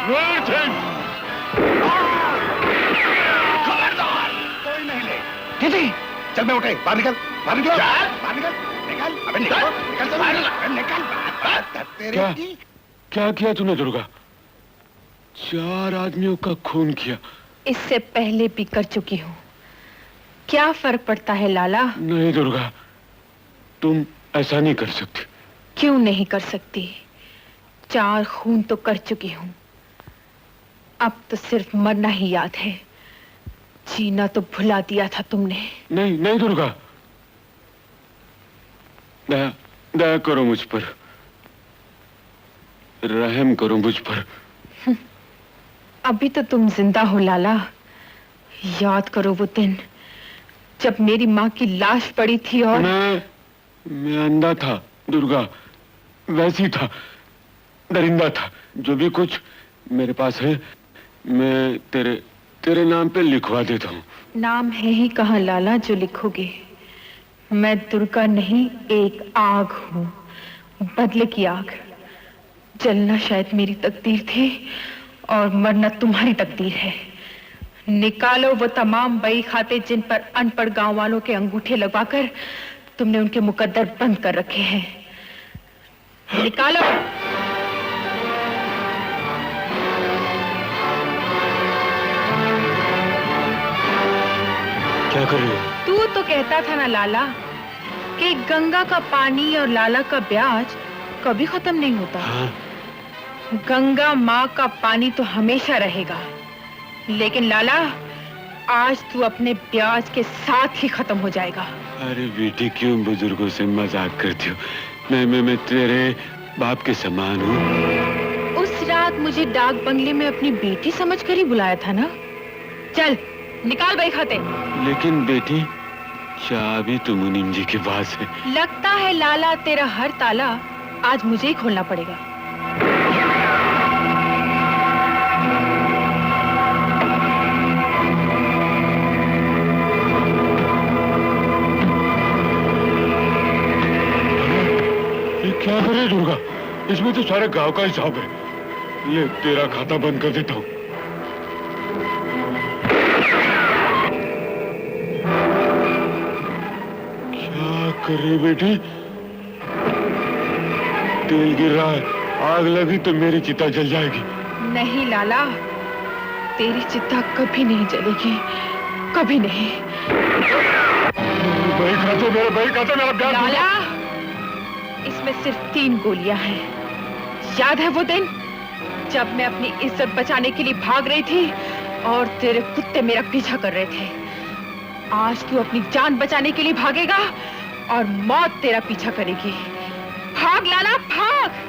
वीर सिंह! खबरदार! कोई नहीं ले। दीदी, चल मैं उठे, बाहर निकल, बाहर निकल, बाहर निकल, निकल, अबे निकल, निकल, बाहर निकल, क्या क्या किया तूने दुर्गा? 4 आदमियों का खून किया। इससे पहले भी कर चुकी हूँ। क्या फर्क पड़ता है लाला? नहीं दुर्गा, तुम ऐसा नहीं कर सकती। क्यों नहीं कर सकती? 4 खून तो कर चुकी हूँ। अब तो सिर्फ मरना ही याद है। जीना तो भुला दिया था तुमने। नहीं नहीं दुर्गा, दया दया करो मुझ पर, रहम करो मुझ पर। अभी तो तुम जिंदा हो लाला। याद करो वो दिन जब मेरी माँ की लाश पड़ी थी और मैं अंधा था दुर्गा, वैसी था, दरिंदा था। जो भी कुछ मेरे पास है मैं तेरे नाम पे लिखवा देता हूँ। नाम है ही कहाँ लाला जो लिखोगे? मैं दुर्गा नहीं, एक आग हूँ, बदले की आग। जलना शायद मेरी तकदीर थी और मरना तुम्हारी तकदीर है। निकालो वो तमाम बई खाते जिन पर अनपढ़ गांव वालों के अंगूठे लगवाकर तुमने उनके मुकद्दर बंद कर रखे हैं। निकालो। क्या कर रही हो? तू तो कहता था ना लाला कि गंगा का पानी और लाला का ब्याज कभी खत्म नहीं होता। हाँ? गंगा माँ का पानी तो हमेशा रहेगा, लेकिन लाला आज तू अपने ब्याज के साथ ही खत्म हो जाएगा। अरे बेटी, क्यों बुजुर्गों से मजाक करती हो? मैं तेरे बाप के समान हूँ। उस रात मुझे डाक बंगले में अपनी बेटी समझकर ही बुलाया था ना। चल निकाल बई खाते। लेकिन बेटी, चाबी तो मुनीम जी के पास है। लगता है लाला तेरा हर ताला आज मुझे ही खोलना पड़ेगा। क्या करे दुर्गा, इसमें तो सारे गांव का हिसाब है। ये तेरा खाता बंद कर देता हूँ। क्या कर रही बेटी? तेल गिर रहा है, आग लगी तो मेरी चिता जल जाएगी। नहीं लाला, तेरी चिता कभी नहीं जलेगी, कभी नहीं। भाई खाते, मेरे भाई खाते, मेरा प्यार। लाला, इसमें सिर्फ 3 गोलियां हैं। याद है वो दिन जब मैं अपनी इज्जत बचाने के लिए भाग रही थी और तेरे कुत्ते मेरा पीछा कर रहे थे? आज तू अपनी जान बचाने के लिए भागेगा और मौत तेरा पीछा करेगी। भाग लाला, भाग।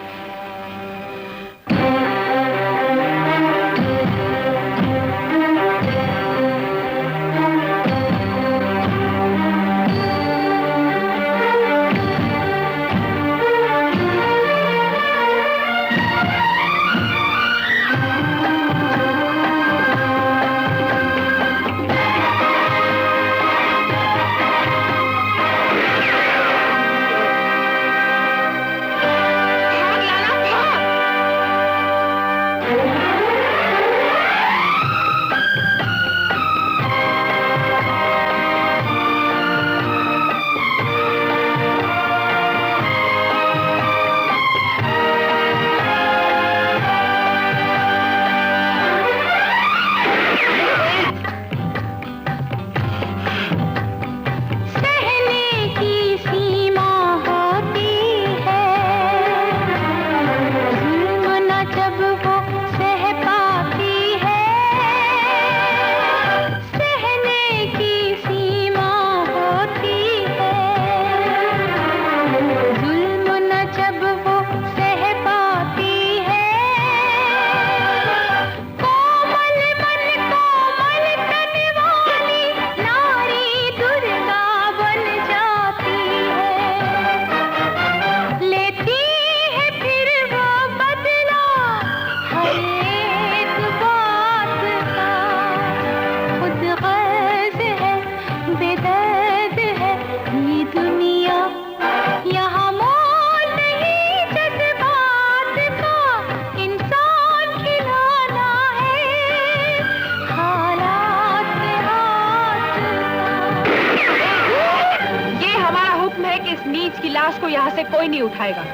नीच की लाश को यहाँ से कोई नहीं उठाएगा।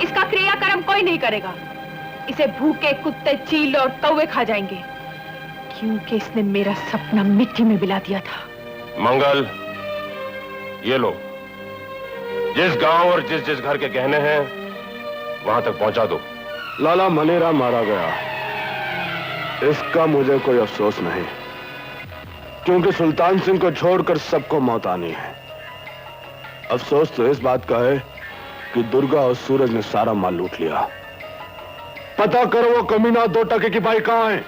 इसका क्रियाकर्म कोई नहीं करेगा। इसे भूखे कुत्ते, चील और कौवे खा जाएंगे, क्योंकि इसने मेरा सपना मिट्टी में मिला दिया था। मंगल, ये लो, जिस गांव और जिस जिस घर के गहने हैं वहां तक पहुंचा दो। लाला मनीराम मारा गया, इसका मुझे कोई अफसोस नहीं, क्योंकि सुल्तान सिंह को छोड़कर सबको मौत आनी है। अफसोस तो इस बात का है कि दुर्गा और सूरज ने सारा माल लूट लिया। पता करो वो कमीना 2 टके की बाई कहां है।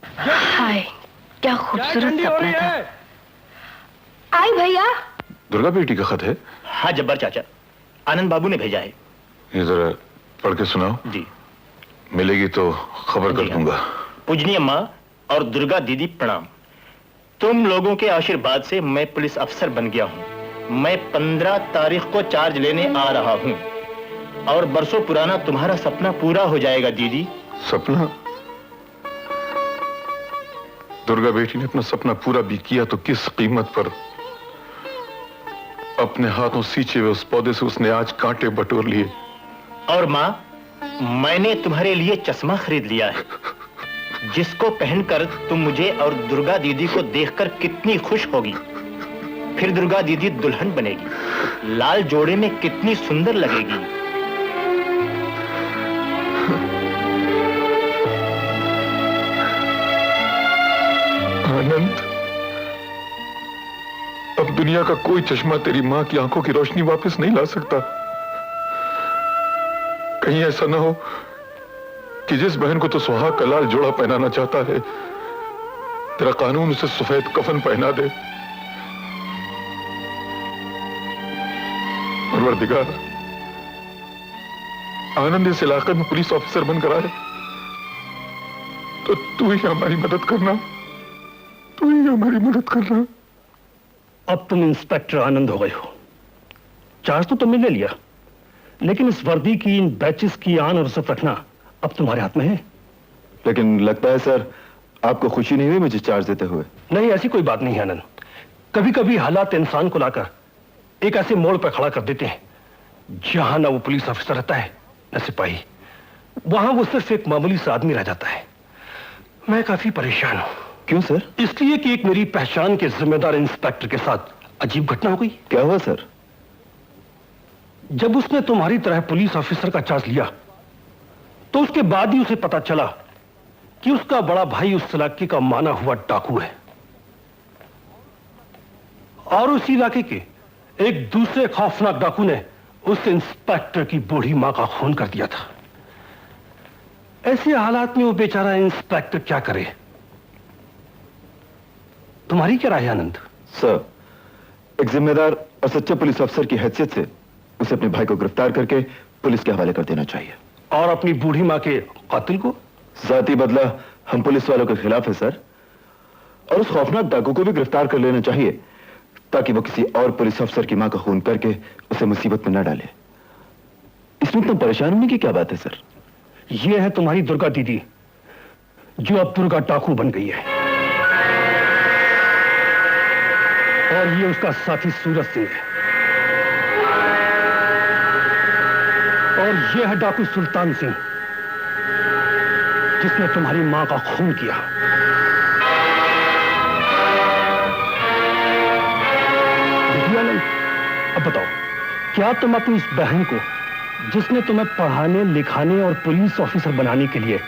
हाय, क्या खूबसूरत सपना था। आई भैया। दुर्गा बेटी का खत है? हाँ जब्बार चाचा, आनंद बाबू ने भेजा है। ये जरा पढ़ के सुनाओ। जी। मिलेगी तो खबर कर दूंगा। पूजनीय माँ और दुर्गा दीदी प्रणाम। तुम लोगों के आशीर्वाद से मैं पुलिस अफसर बन गया हूँ। मैं 15 तारीख को चार्ज लेने आ रहा हूँ और बरसों पुराना तुम्हारा सपना पूरा हो जाएगा दीदी। सपना? दुर्गा बेटी ने अपना सपना पूरा भी किया तो किस कीमत पर? अपने हाथों सींचे हुए उस पौधे से उसने आज कांटे बटोर लिए। और माँ, मैंने तुम्हारे लिए चश्मा खरीद लिया है, जिसको पहनकर तुम मुझे और दुर्गा दीदी को देखकर कितनी खुश होगी। फिर दुर्गा दीदी दुल्हन बनेगी, लाल जोड़े में कितनी सुंदर लगेगी। आनंद, अब दुनिया का कोई चश्मा तेरी मां की आंखों की रोशनी वापस नहीं ला सकता। कहीं ऐसा ना हो कि जिस बहन को तो सुहाग का लाल जोड़ा पहनाना चाहता है, तेरा कानून उसे सफेद कफन पहना दे। परवरदिगार, आनंद इस इलाके में पुलिस ऑफिसर बनकर आए तो तू ही हमारी मदद करना, तू ही हमारी मदद करना। अब तुम इंस्पेक्टर आनंद हो गए हो। चार्ज तो तुमने ले लिया, लेकिन इस वर्दी की, इन बैचेस की आन और इज्जत रखना अब तुम्हारे हाथ में है। लेकिन लगता है सर, आपको खुशी नहीं हुई मुझे चार्ज देते हुए? नहीं, ऐसी कोई बात नहीं है आनंद। कभी कभी हालात इंसान को लाकर एक ऐसे मोड़ पर खड़ा कर देते हैं जहां ना वो पुलिस ऑफिसर रहता है न सिपाही। वहां वो सिर्फ एक मामूली सा आदमी रह जाता है। मैं काफी परेशान हूं। क्यों सर? इसलिए कि एक मेरी पहचान के जिम्मेदार इंस्पेक्टर के साथ अजीब घटना हो गई। क्या हुआ सर? जब उसने तुम्हारी तरह पुलिस ऑफिसर का चार्ज लिया तो उसके बाद ही उसे पता चला कि उसका बड़ा भाई उस इलाके का माना हुआ डाकू है और उस इलाके के एक दूसरे खौफनाक डाकू ने उस इंस्पेक्टर की बूढ़ी मां का खून कर दिया था। ऐसे हालात में वो बेचारा इंस्पेक्टर क्या करे? तुम्हारी क्या राय है आनंद? सर, एक जिम्मेदार और सच्चे पुलिस अफसर की हैसियत से उसे अपने भाई को गिरफ्तार करके पुलिस के हवाले कर देना चाहिए। और अपनी बूढ़ी मां के कातिल को? जाती बदला हम पुलिस वालों के खिलाफ है सर, और उस खौफनाक डाकू को भी गिरफ्तार कर लेना चाहिए ताकि वो किसी और पुलिस अफसर की मां का खून करके उसे मुसीबत में न डाले। इसमें इतना परेशान होने की क्या बात है सर? यह है तुम्हारी दुर्गा दीदी, जो अब दुर्गा डाकू बन गई है, और ये उसका साथी सूरज सिंह है, और यह है डाकू सुल्तान सिंह, जिसने तुम्हारी मां का खून किया। अब बताओ, क्या तुम अपनी इस बहन को, जिसने तुम्हें पढ़ाने लिखाने और पुलिस ऑफिसर बनाने के लिए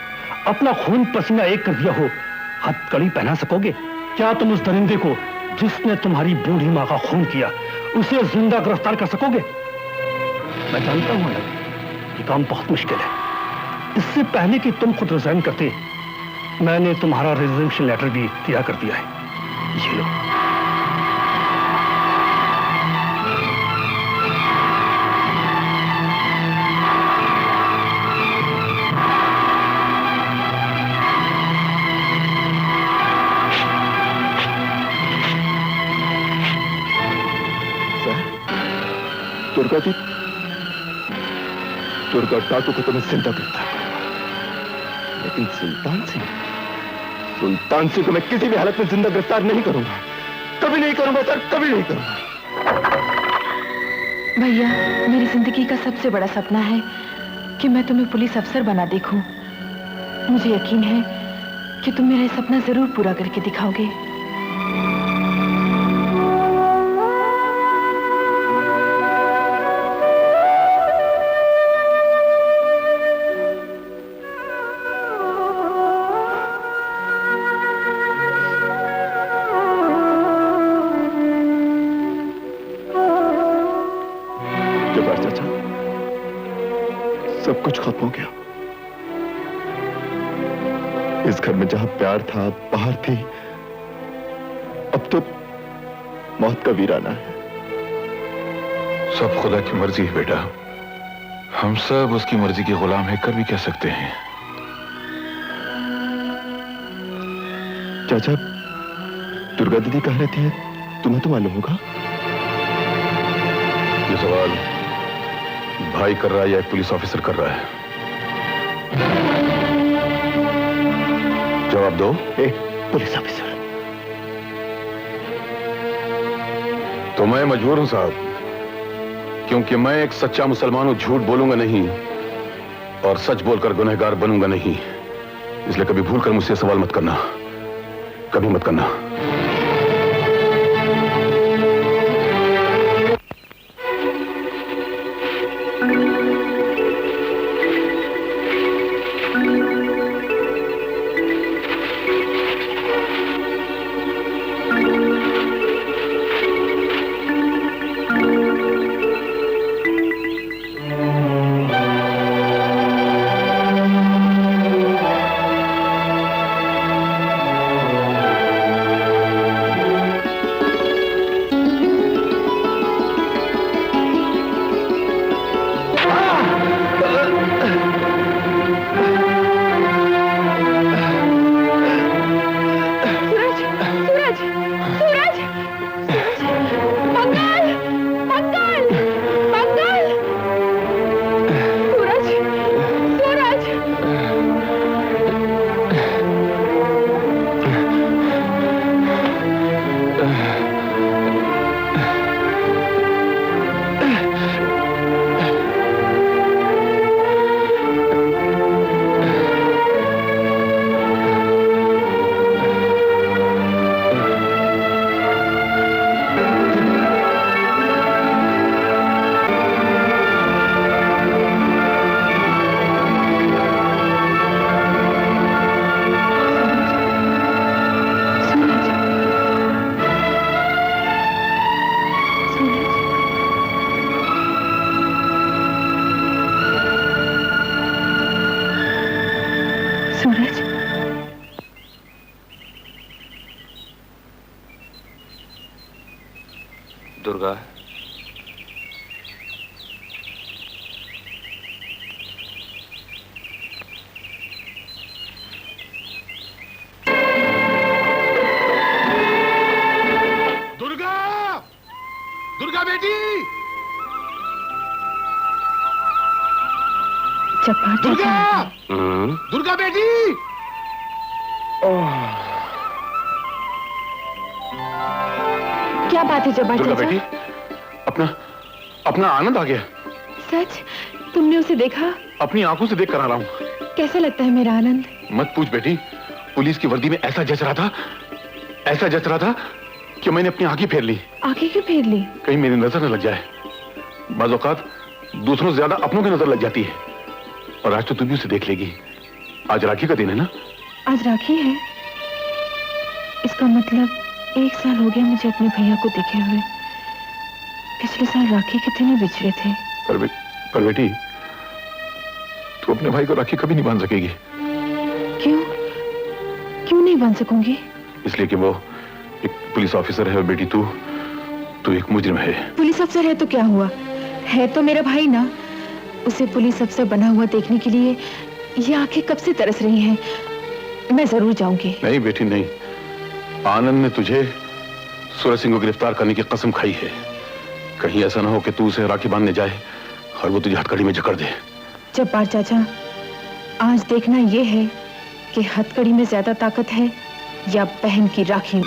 अपना खून पसीना एक कर दिया हो, हथकड़ी पहना सकोगे? क्या तुम उस दरिंदे को, जिसने तुम्हारी बूढ़ी मां का खून किया, उसे जिंदा गिरफ्तार कर सकोगे? मैं जानता हूं ये काम बहुत मुश्किल है। इससे पहले कि तुम खुद रिजाइन करते, मैंने तुम्हारा रिजाइनेशन लेटर भी तैयार कर दिया है। ये लो। दुर्गा डाकू को तुम्हें जिंदा गिरफ्तार करूंगा, लेकिन सुल्तान सिंह को मैं किसी भी हालत में जिंदा गिरफ्तार नहीं करूंगा। कभी नहीं करूंगा सर, कभी नहीं करूंगा। भैया, मेरी जिंदगी का सबसे बड़ा सपना है कि मैं तुम्हें पुलिस अफसर बना देखूं। मुझे यकीन है कि तुम मेरा ये सपना जरूर पूरा करके दिखाओगे। सब कुछ खत्म हो गया। इस घर में जहां प्यार था, बाहर थी, अब तो मौत का वीराना है। सब खुदा की मर्जी है बेटा, हम सब उसकी मर्जी के गुलाम है, कर भी कह सकते हैं। चाचा, दुर्गा दीदी कहाँ रहती है तुम्हें तो मालूम होगा। ये सवाल भाई कर रहा है या एक पुलिस ऑफिसर कर रहा है? जवाब दो। Police officer. तो मैं मजबूर हूं साहब, क्योंकि मैं एक सच्चा मुसलमान हूं, झूठ बोलूंगा नहीं और सच बोलकर गुनहगार बनूंगा नहीं। इसलिए कभी भूल कर मुझसे सवाल मत करना, कभी मत करना। दुर्गा, दुर्गा, दुर्गा बेटी, दुर्गा, दुर्गा बेटी। क्या बात है जब्बार दुर्गा चाचा? बेटी, अपना आनंद आ गया। सच? तुमने उसे देखा? अपनी आंखों से देख कर आ रहा हूं। कैसा लगता है मेरा आनंद? मत पूछ बेटी, पुलिस की वर्दी में ऐसा जच रहा था कि मैंने अपनी आंखें फेर ली। आंखें क्यों फेर ली? कहीं मेरी नजर न लग जाए। बाज़ औक़ात दूसरों से ज्यादा अपनों की नजर लग जाती है। और आज तो तू भी उसे देख लेगी। आज राखी का दिन है ना? आज राखी है? इसका मतलब 1 साल हो गया मुझे अपने भैया को देखे हुए। पिछले साल राखी के दिन ही बिछड़े थे। पर बेटी, तू अपने भाई को राखी कभी नहीं बांध सकेगी। क्यों नहीं बांध सकूंगी? इसलिए कि वो एक पुलिस ऑफिसर है और बेटी तू एक मुजरिम है। पुलिस अफसर है तो क्या हुआ? है तो मेरा भाई ना। उसे पुलिस अफसर बना हुआ देखने के लिए ये आंखें कब से तरस रही हैं। मैं जरूर जाऊंगी। नहीं बेटी नहीं, आनंद ने तुझे सूरज सिंह को गिरफ्तार करने की कसम खाई है। कहीं ऐसा ना हो कि तू उसे राखी बांधने जाए और वो तुझे हथकड़ी में जकड़ दे। जब्बार चाचा, आज देखना यह है कि हथकड़ी में ज्यादा ताकत है या बहन की राखी में।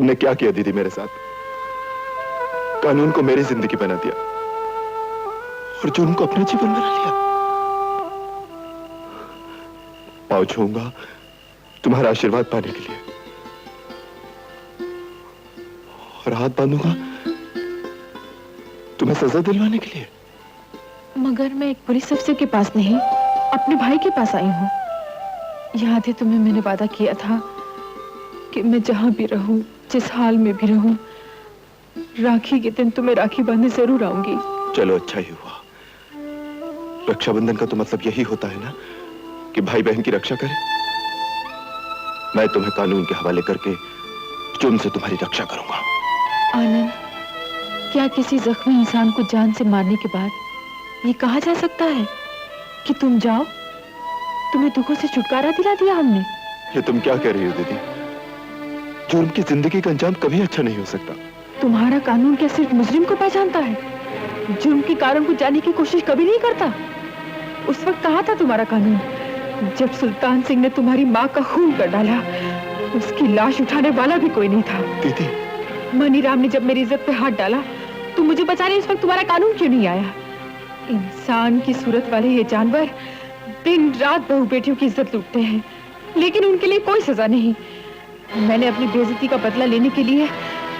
तुमने क्या किया दीदी मेरे साथ? कानून को मेरी जिंदगी बना दिया और जुर्म को अपना जीवन बना लिया। पाँव छूंगा तुम्हारा आशीर्वाद पाने के लिए और हाथ बांधूंगा तुम्हें सजा दिलवाने के लिए। मगर मैं एक पुलिस अफसर के पास नहीं, अपने भाई के पास आई हूँ। याद है तुम्हें मैंने वादा किया था कि मैं जहां भी रहूं, जिस हाल में भी रहूं, राखी के दिन तुम्हें राखी बांधने जरूर आऊंगी। चलो अच्छा ही हुआ। रक्षाबंधन का तो मतलब यही होता है ना कि भाई बहन की रक्षा करे। मैं तुम्हें कानून के हवाले करके जुर्म से तुम्हारी रक्षा करूंगा। आनंद, क्या किसी जख्मी इंसान को जान से मारने के बाद ये कहा जा सकता है कि तुम जाओ, तुम्हें दुखों से छुटकारा दिला दिया हमने? ये तुम क्या कह रही हो दीदी? जुर्म की जिंदगी का अंजाम कभी अच्छा नहीं हो सकता। तुम्हारा कानून क्या सिर्फ मुजरिम को पहचानता है? जुर्म के कारण को जानने की कोशिश कभी नहीं करता। उस वक्त कहा था तुम्हारा कानून, जब सुल्तान सिंह ने तुम्हारी माँ का खून कर डाला, उसकी लाश उठाने वाला भी कोई नहीं था। दीदी, मनीराम ने जब मेरी इज्जत पे हाथ डाला तो मुझे बचाने इस वक्त तुम्हारा कानून क्यों नहीं आया? इंसान की सूरत वाले ये जानवर दिन रात बहू बेटियों की इज्जत लूटते हैं, लेकिन उनके लिए कोई सजा नहीं। मैंने अपनी बेइज्जती का बदला लेने के लिए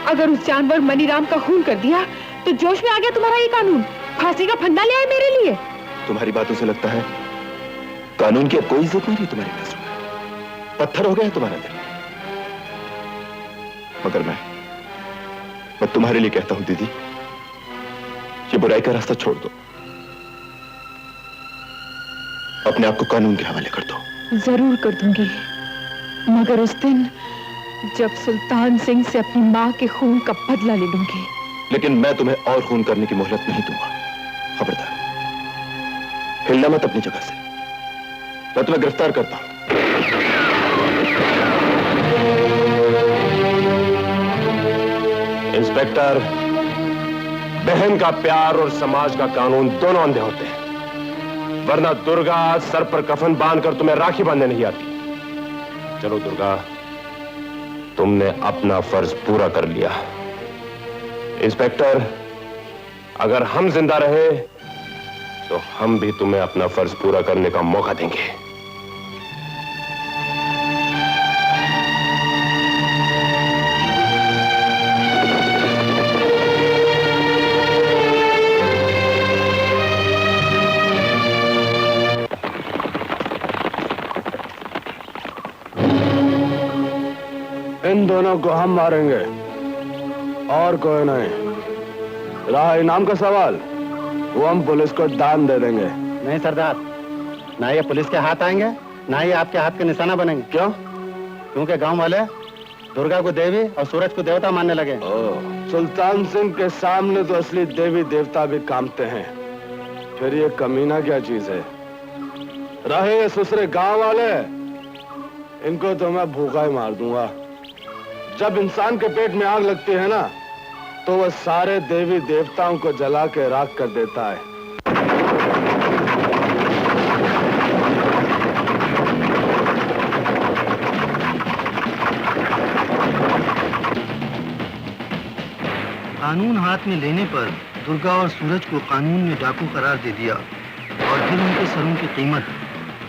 अगर उस जानवर मनीराम का खून कर दिया तो जोश में आ गया तुम्हारा ये कानून, फांसी का फंदा ले आए मेरे लिए। तुम्हारी बातों से लगता है कानून की अब कोई इज्जत नहीं रही तुम्हारी नजरों में। पत्थर हो गया तुम्हारा दिल। मगर मैं तुम्हारे लिए कहता हूं दीदी, ये बुराई का रास्ता छोड़ दो, अपने आप को कानून के हवाले कर दो। जरूर कर दूंगी, मगर उस दिन जब सुल्तान सिंह से अपनी माँ के खून का बदला ले लूंगी। लेकिन मैं तुम्हें और खून करने की मोहलत नहीं दूंगा। खबरदार, हिलना मत अपनी जगह से। मैं तुम्हें गिरफ्तार करता हूं। इंस्पेक्टर, बहन का प्यार और समाज का कानून दोनों अंधे होते हैं, वरना दुर्गा सर पर कफन बांधकर तुम्हें राखी बांधने नहीं आती। चलो दुर्गा, तुमने अपना फर्ज पूरा कर लिया। इंस्पेक्टर, अगर हम जिंदा रहे तो हम भी तुम्हें अपना फर्ज पूरा करने का मौका देंगे। इन दोनों को हम मारेंगे और कोई नहीं। रहा इनाम का सवाल, वो हम पुलिस को दान दे देंगे। नहीं सरदार, ना ये पुलिस के हाथ आएंगे, ना ही आपके हाथ के निशाना बनेंगे। क्यों? क्योंकि गांव वाले दुर्गा को देवी और सूरज को देवता मानने लगे। सुल्तान सिंह के सामने तो असली देवी देवता भी कांपते हैं, फिर ये कमीना क्या चीज है? रहे ये सुसरे गांव वाले, इनको तो मैं भूखा ही मार दूंगा। जब इंसान के पेट में आग लगती है ना, तो वह सारे देवी देवताओं को जला के राख कर देता है। कानून हाथ में लेने पर दुर्गा और सूरज को कानून ने डाकू करार दे दिया और फिर उनके सरों की कीमत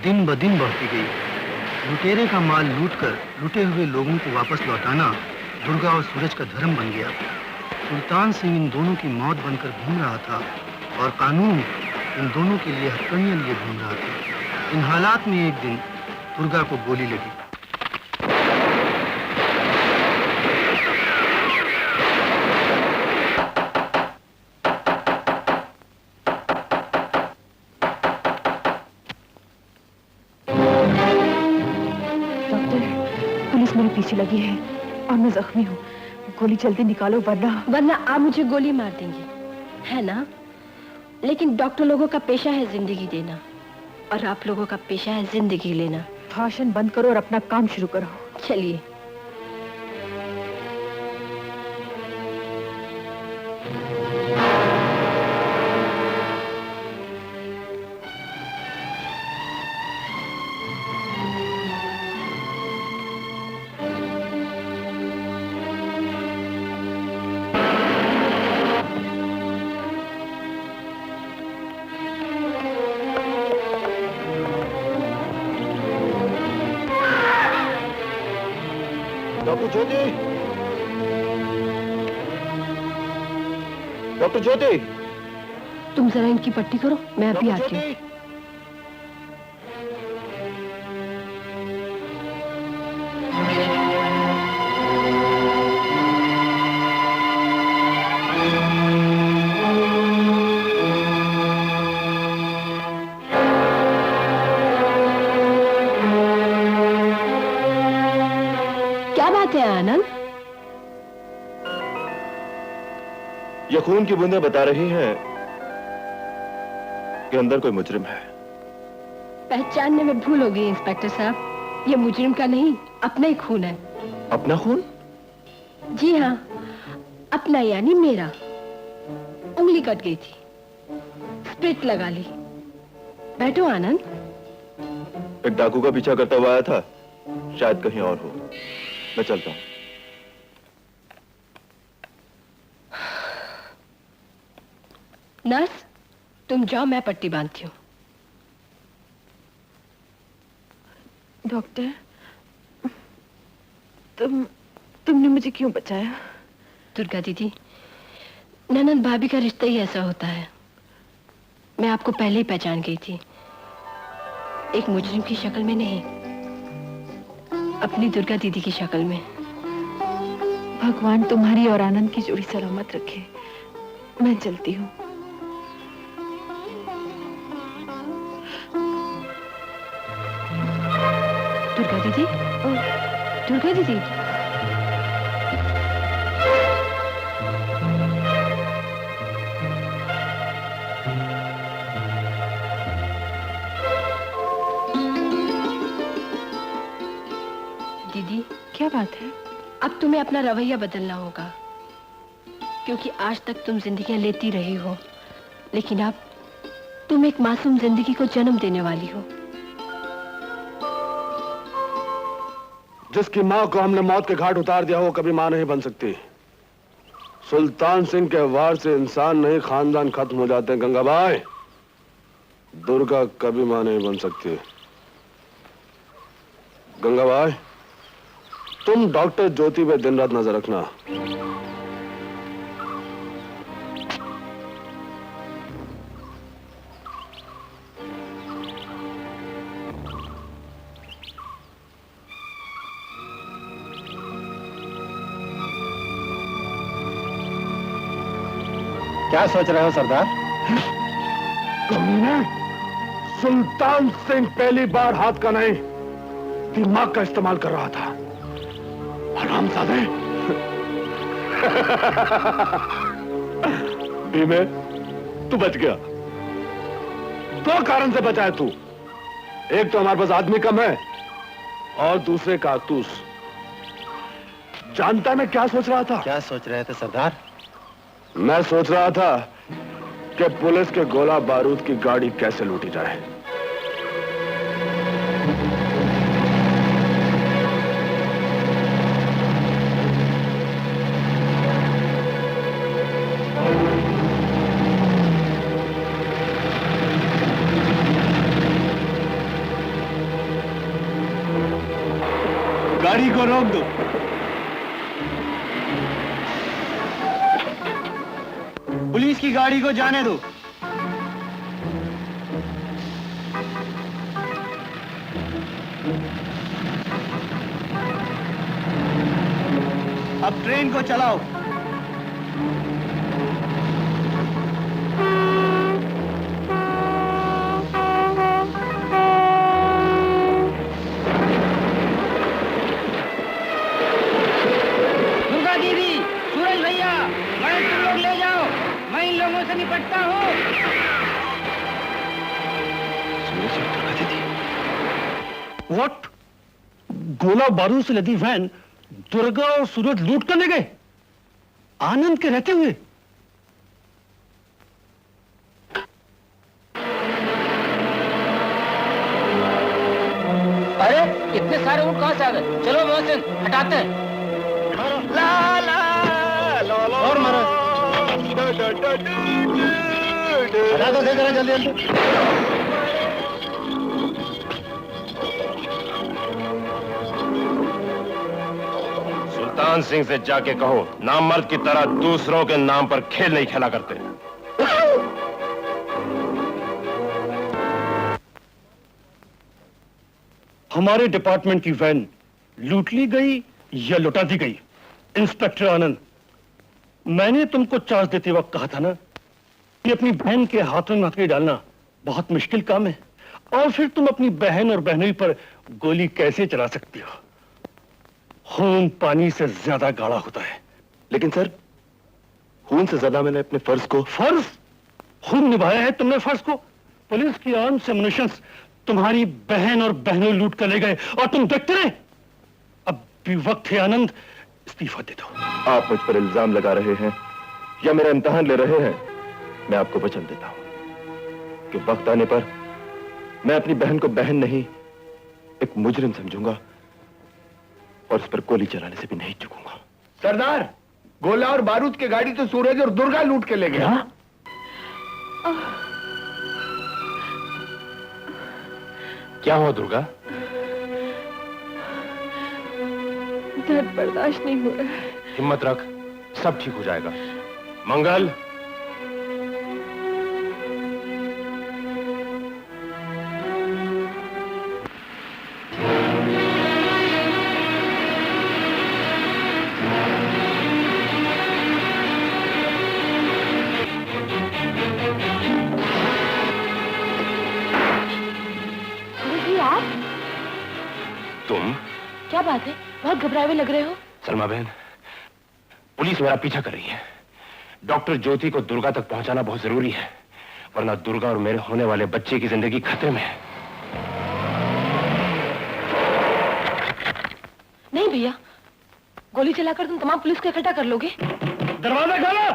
दिन ब दिन बढ़ती गई। लुटेरे का माल लूटकर लुटे हुए लोगों को वापस लौटाना दुर्गा और सूरज का धर्म बन गया। सुल्तान सिंह इन दोनों की मौत बनकर घूम रहा था और कानून इन दोनों के लिए हथकड़ियां लिए घूम रहा था। इन हालात में एक दिन दुर्गा को गोली लगी। पुलिस मेरे पीछे लगी है और मैं जख्मी हूँ। गोली जल्दी निकालो वरना आप मुझे गोली मार देंगी, है ना? लेकिन डॉक्टर लोगों का पेशा है जिंदगी देना और आप लोगों का पेशा है जिंदगी लेना। भाषण बंद करो और अपना काम शुरू करो। चलिए। ज्योति, डॉक्टर ज्योति, तुम जरा इनकी पट्टी करो, मैं अभी आती हूँ। क्या बात है आनंद? ये खून की बूंदें बता रही हैं कि अंदर कोई मुजरिम है। पहचानने में भूल हो गई इंस्पेक्टर साहब, ये मुजरिम का नहीं, अपना ही खून है। अपना खून? जी हाँ, अपना यानी मेरा। उंगली कट गई थी, स्प्रिट लगा ली। बैठो आनंद। एक डाकू का पीछा करता हुआ आया था, शायद कहीं और हो। मैं चलता हूं। नर्स, तुम जाओ, मैं पट्टी बांधती हूँ। डॉक्टर, तुमने मुझे क्यों बचाया? दुर्गा दीदी, ननद भाभी का रिश्ता ही ऐसा होता है। मैं आपको पहले ही पहचान गई थी, एक मुजरिम की शक्ल में नहीं, अपनी दुर्गा दीदी की शक्ल में। भगवान तुम्हारी और आनंद की जोड़ी सलामत रखे। मैं चलती हूँ। दुर्गा दीदी, दुर्गा दीदी, दीदी क्या बात है? अब तुम्हें अपना रवैया बदलना होगा, क्योंकि आज तक तुम जिंदगियां लेती रही हो, लेकिन अब तुम एक मासूम जिंदगी को जन्म देने वाली हो। जिसकी माँ को हमने मौत के घाट उतार दिया वो कभी माँ नहीं बन सकती। सुल्तान सिंह के वार से इंसान नहीं, खानदान खत्म हो जाते हैं गंगाबाई। दुर्गा कभी माँ नहीं बन सकती। गंगाबाई, तुम डॉक्टर ज्योति पे दिन रात नजर रखना। क्या सोच रहे हो सरदार? कमीने, सुल्तान सिंह पहली बार हाथ का नहीं दिमाग का इस्तेमाल कर रहा था। हरामजादे। भीमे, तू बच गया। दो कारण से बचा है तू। एक तो हमारे पास आदमी कम है और दूसरे कारतूस। जानता मैं क्या सोच रहा था? क्या सोच रहे थे सरदार? मैं सोच रहा था कि पुलिस के गोला बारूद की गाड़ी कैसे लूटी जाए। गाड़ी को रोक दो। पुलिस की गाड़ी को जाने दो। अब ट्रेन को चलाओ। दुर्गा दीदी, सूरज भैया, गणेश तुम लोग ले जाओ, मैं इन लोगों से निपटता हूँ। व्हाट? गोला बारूद से लदी वैन दुर्गा और सूरज लूट कर ले गए, आनंद के रहते हुए। अरे इतने सारे ऊँट कहाँ से आ गए? चलो मोहसिन, हटाते हैं। और मारो। हटा दो, दे जरा जल्दी जल्दी। सुल्तान सिंह से जाके कहो नामर्द की तरह दूसरों के नाम पर खेल नहीं खेला करते। हमारे डिपार्टमेंट की वैन लूट ली गई या लुटा दी गई? इंस्पेक्टर आनंद, मैंने तुमको चार्ज देते वक्त कहा था ना कि अपनी बहन के हाथों में हथकड़ी डालना बहुत मुश्किल काम है, और फिर तुम अपनी बहन और बहनोई पर गोली कैसे चला सकती हो? खून पानी से ज्यादा गाढ़ा होता है। लेकिन सर, खून से ज्यादा मैंने अपने फर्ज को खून निभाया है तुमने फर्ज को। पुलिस की आर्म्स से मुनिशंस तुम्हारी बहन और बहनों लूट कर ले गए और तुम देखते रहे। अब भी वक्त है आनंद, इस्तीफा दे दो। आप मुझ पर इल्जाम लगा रहे हैं या मेरा इम्तिहान ले रहे हैं? मैं आपको वचन देता हूं कि वक्त आने पर मैं अपनी बहन को बहन नहीं, एक मुजरिम समझूंगा और उस पर गोली चलाने से भी नहीं चूकूंगा। सरदार, गोला और बारूद की गाड़ी तो सूरज और दुर्गा लूट के ले गया। क्या हुआ दुर्गा? दर्द बर्दाश्त नहीं हो रहा है। हिम्मत रख, सब ठीक हो जाएगा। मंगल, तुम क्या बात है, बहुत घबराए हुए लग रहे हो। सलमा बहन, पुलिस मेरा पीछा कर रही है। डॉक्टर ज्योति को दुर्गा तक पहुंचाना बहुत जरूरी है, वरना दुर्गा और मेरे होने वाले बच्चे की जिंदगी खतरे में है। नहीं भैया, गोली चलाकर तुम तमाम पुलिस को इकट्ठा कर लोगे। दरवाजा खोलो।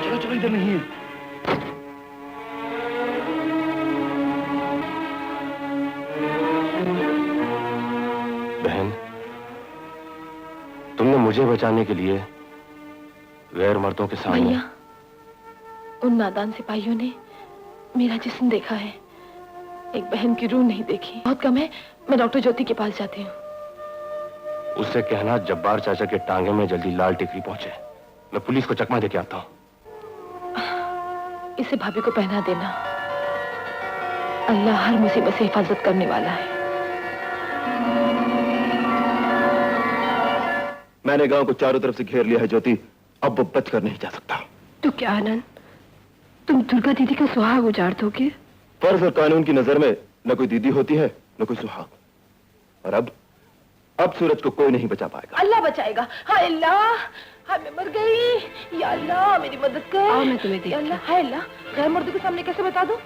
चलो चलो, इधर नहीं है। बहन, तुमने मुझे बचाने के लिए गैर मर्दों के सामने। भैया, उन नादान सिपाहियों ने मेरा जिस्म देखा है, एक बहन की रूह नहीं देखी। बहुत कम है, मैं डॉक्टर ज्योति के पास जाती हूँ। उससे कहना जब्बार चाचा के टांगे में जल्दी लाल टिकरी पहुंचे। मैं पुलिस को चकमा देके आता हूँ। इसे भाभी को पहना देना। अल्लाह हर मुसीबत से हिफाजत करने वाला है। मैंने गांव को चारों तरफ से घेर लिया है ज्योति, अब वो बच कर नहीं जा सकता। तो क्या आनंद, तुम दुर्गा दीदी का सुहाग उजाड़ दोगे? फर्ज और कानून की नजर में न कोई दीदी होती है न कोई सुहाग, और अब सूरज को कोई नहीं बचा पाएगा। अल्लाह बचाएगा। हाय अल्लाह, हाय मैं मर गई। या अल्लाह मेरी मदद कर। आओ मैं तुम्हें देखती हूँ। अल्लाह, हाय अल्लाह, गैर मर्दों के सामने कैसे बता दूं?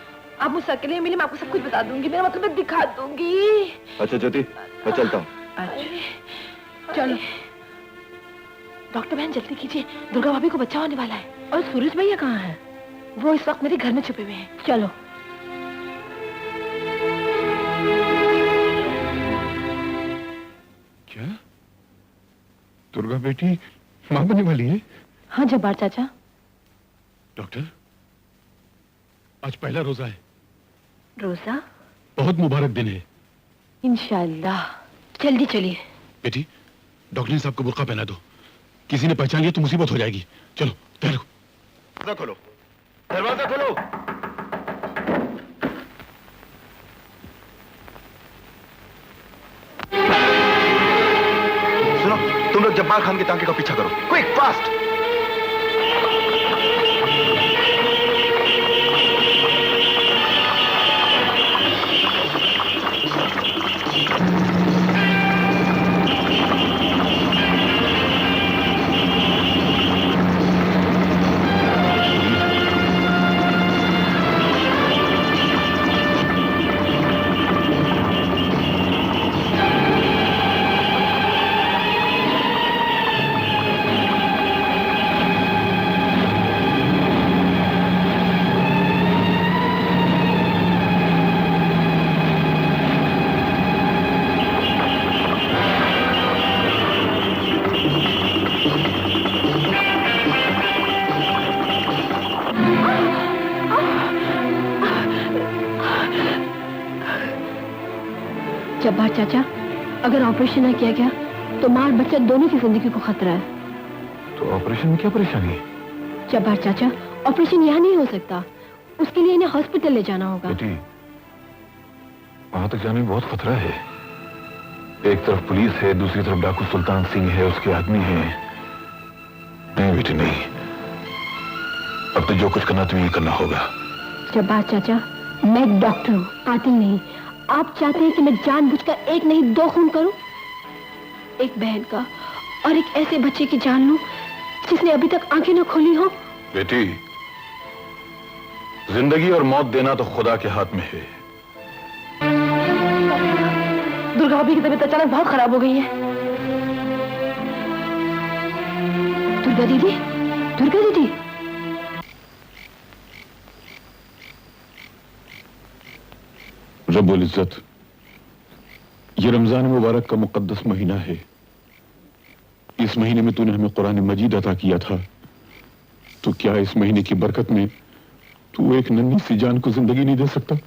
आप मुझसे अकेले मिले, मैं आपको सब कुछ बता दूंगी। मेरा मतलब मैं दिखा दूंगी। अच्छा ज्योति, मैं चलता हूँ। चलो डॉक्टर बहन, जल्दी कीजिए, दुर्गा भाभी को बच्चा होने वाला है। और सूरज भैया कहाँ हैं? वो इस वक्त मेरे घर में छुपे हुए हैं। चलो। क्या दुर्गा बेटी मां बनने वाली है? हाँ जब्बार चाचा। डॉक्टर, आज पहला रोजा है। रोजा? बहुत मुबारक दिन है। इंशाल्लाह। जल्दी चलिए। बेटी, डॉक्टर साहब को बुर्का पहना दो, किसी ने पहचान लिया तो मुसीबत हो जाएगी। चलो ठहरो। दरवाजा खोलो, दरवाजा खोलो। सुनो, तुम लोग जब्बार खान के टांके का पीछा करो। Quick, fast. जब्बार चाचा, अगर ऑपरेशन न किया गया तो माँ और बच्चा दोनों की जिंदगी को खतरा है। तो ऑपरेशन में क्या परेशानी है? जब्बार चाचा, ऑपरेशन यहाँ नहीं हो सकता, उसके लिए इन्हें हॉस्पिटल ले जाना होगा। बेटी, वहां तक जाने में बहुत खतरा है। एक तरफ पुलिस है, दूसरी तरफ डाकू सुल्तान सिंह है, उसके आदमी हैं। नहीं बेटी नहीं, अब तो जो कुछ करना तुम्हें करना होगा। जब्बार चाचा, मैं एक डॉक्टर हूँ, कातिल नहीं। आप चाहते हैं कि मैं जानबूझकर एक नहीं 2 खून करूं? एक बहन का और एक ऐसे बच्चे की जान लूं जिसने अभी तक आंखें न खोली हो। बेटी, जिंदगी और मौत देना तो खुदा के हाथ में है। दुर्गा भाभी की तबीयत अचानक बहुत खराब हो गई है। दुर्गा दीदी, दुर्गा दीदी। रब्बुल इज्जत, ये रमजान मुबारक का मुकद्दस महीना है। इस महीने में तूने हमें कुरान मजीद अता किया था, तो क्या इस महीने की बरकत में तू एक नन्ही सी जान को जिंदगी नहीं दे सकता?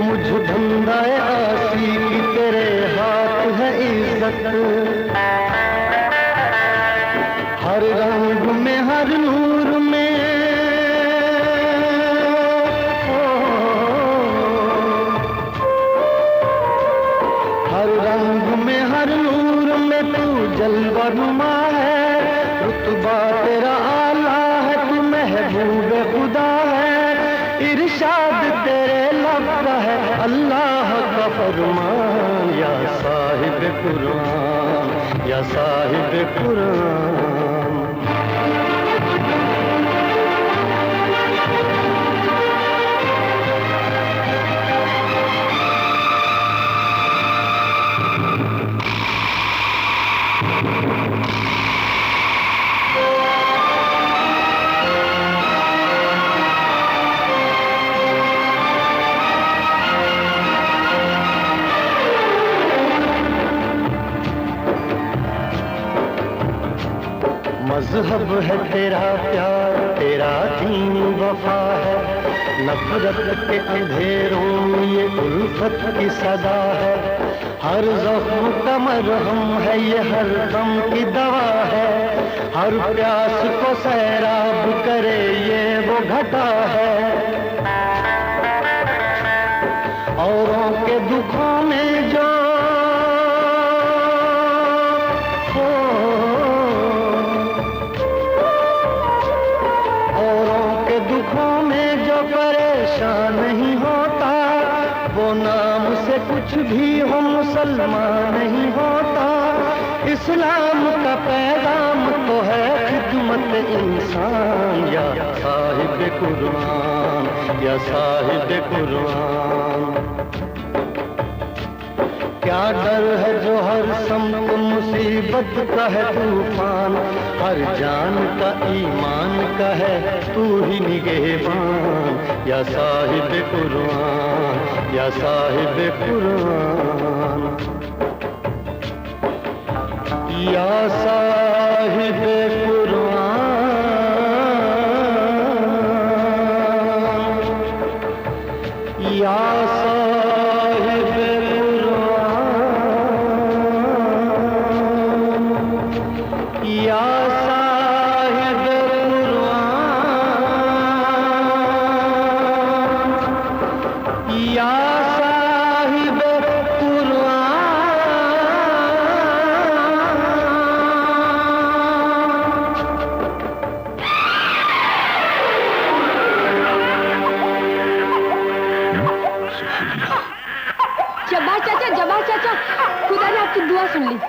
मुझ बंदाए आसी की तेरे हाथ है इज्जत। फरमान या साहिब कुरान, या साहिब कुरान। मजहब है तेरा प्यार, तेरा दीन वफा है, नफरत के अंधेरों में ये उल्फत की सदा है। हर ज़ख्म का मरहम है ये, हर गम की दवा है, हर प्यास को सैराब करे ये वो घटा है। औरों के दुखों में जो नहीं होता, वो नाम से कुछ भी हो मुसलमान नहीं होता। इस्लाम का पैगाम तो है खिदमत इंसान, या साहिब कुरान, या साहिब कुरान। क्या डर है जो हर समत मुसीबत का है तूफान, हर जान का ईमान का है तू ही निगहबान, या साहिब कुरान, या साहिब कुरान, या साहिब कुरान, या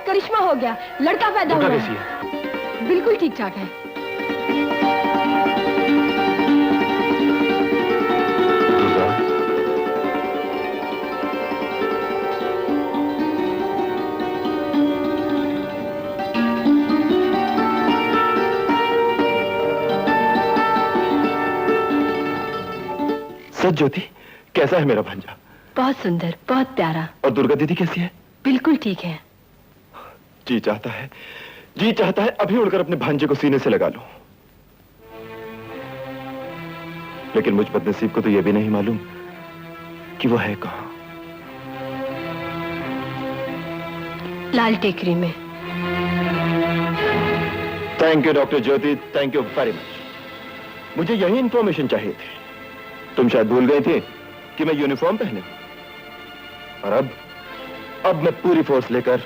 करिश्मा हो गया, लड़का पैदा हुआ है। बिल्कुल ठीक ठाक है। सच ज्योति, कैसा है मेरा भांजा? बहुत सुंदर, बहुत प्यारा। और दुर्गा दीदी कैसी है? बिल्कुल ठीक है। जी चाहता है अभी उड़कर अपने भांजे को सीने से लगा लूं। लेकिन मुझ बदनसीब को तो यह भी नहीं मालूम कि वो है कहां। लाल टेकरी में। Thank you doctor Jyoti, thank you very much. मुझे यही इंफॉर्मेशन चाहिए थी। तुम शायद भूल गए थे कि मैं यूनिफॉर्म पहने, और अब मैं पूरी फोर्स लेकर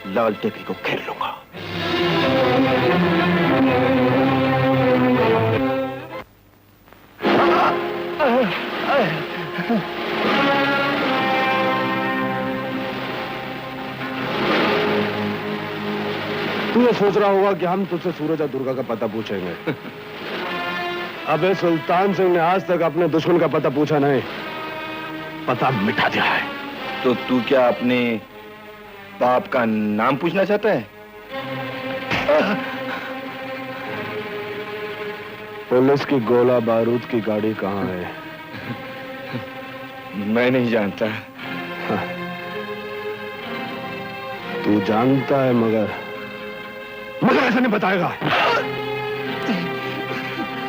लाल टेकरी को घेर लूंगा। तू ये सोच रहा होगा कि हम तुझसे सूरज और दुर्गा का पता पूछेंगे। अबे सुल्तान सिंह ने आज तक अपने दुश्मन का पता पूछा नहीं, पता मिटा दिया है। तो तू क्या अपने बाप का नाम पूछना चाहता है? पुलिस की गोला बारूद की गाड़ी कहाँ है? मैं नहीं जानता। तू जानता है मगर ऐसा नहीं बताएगा।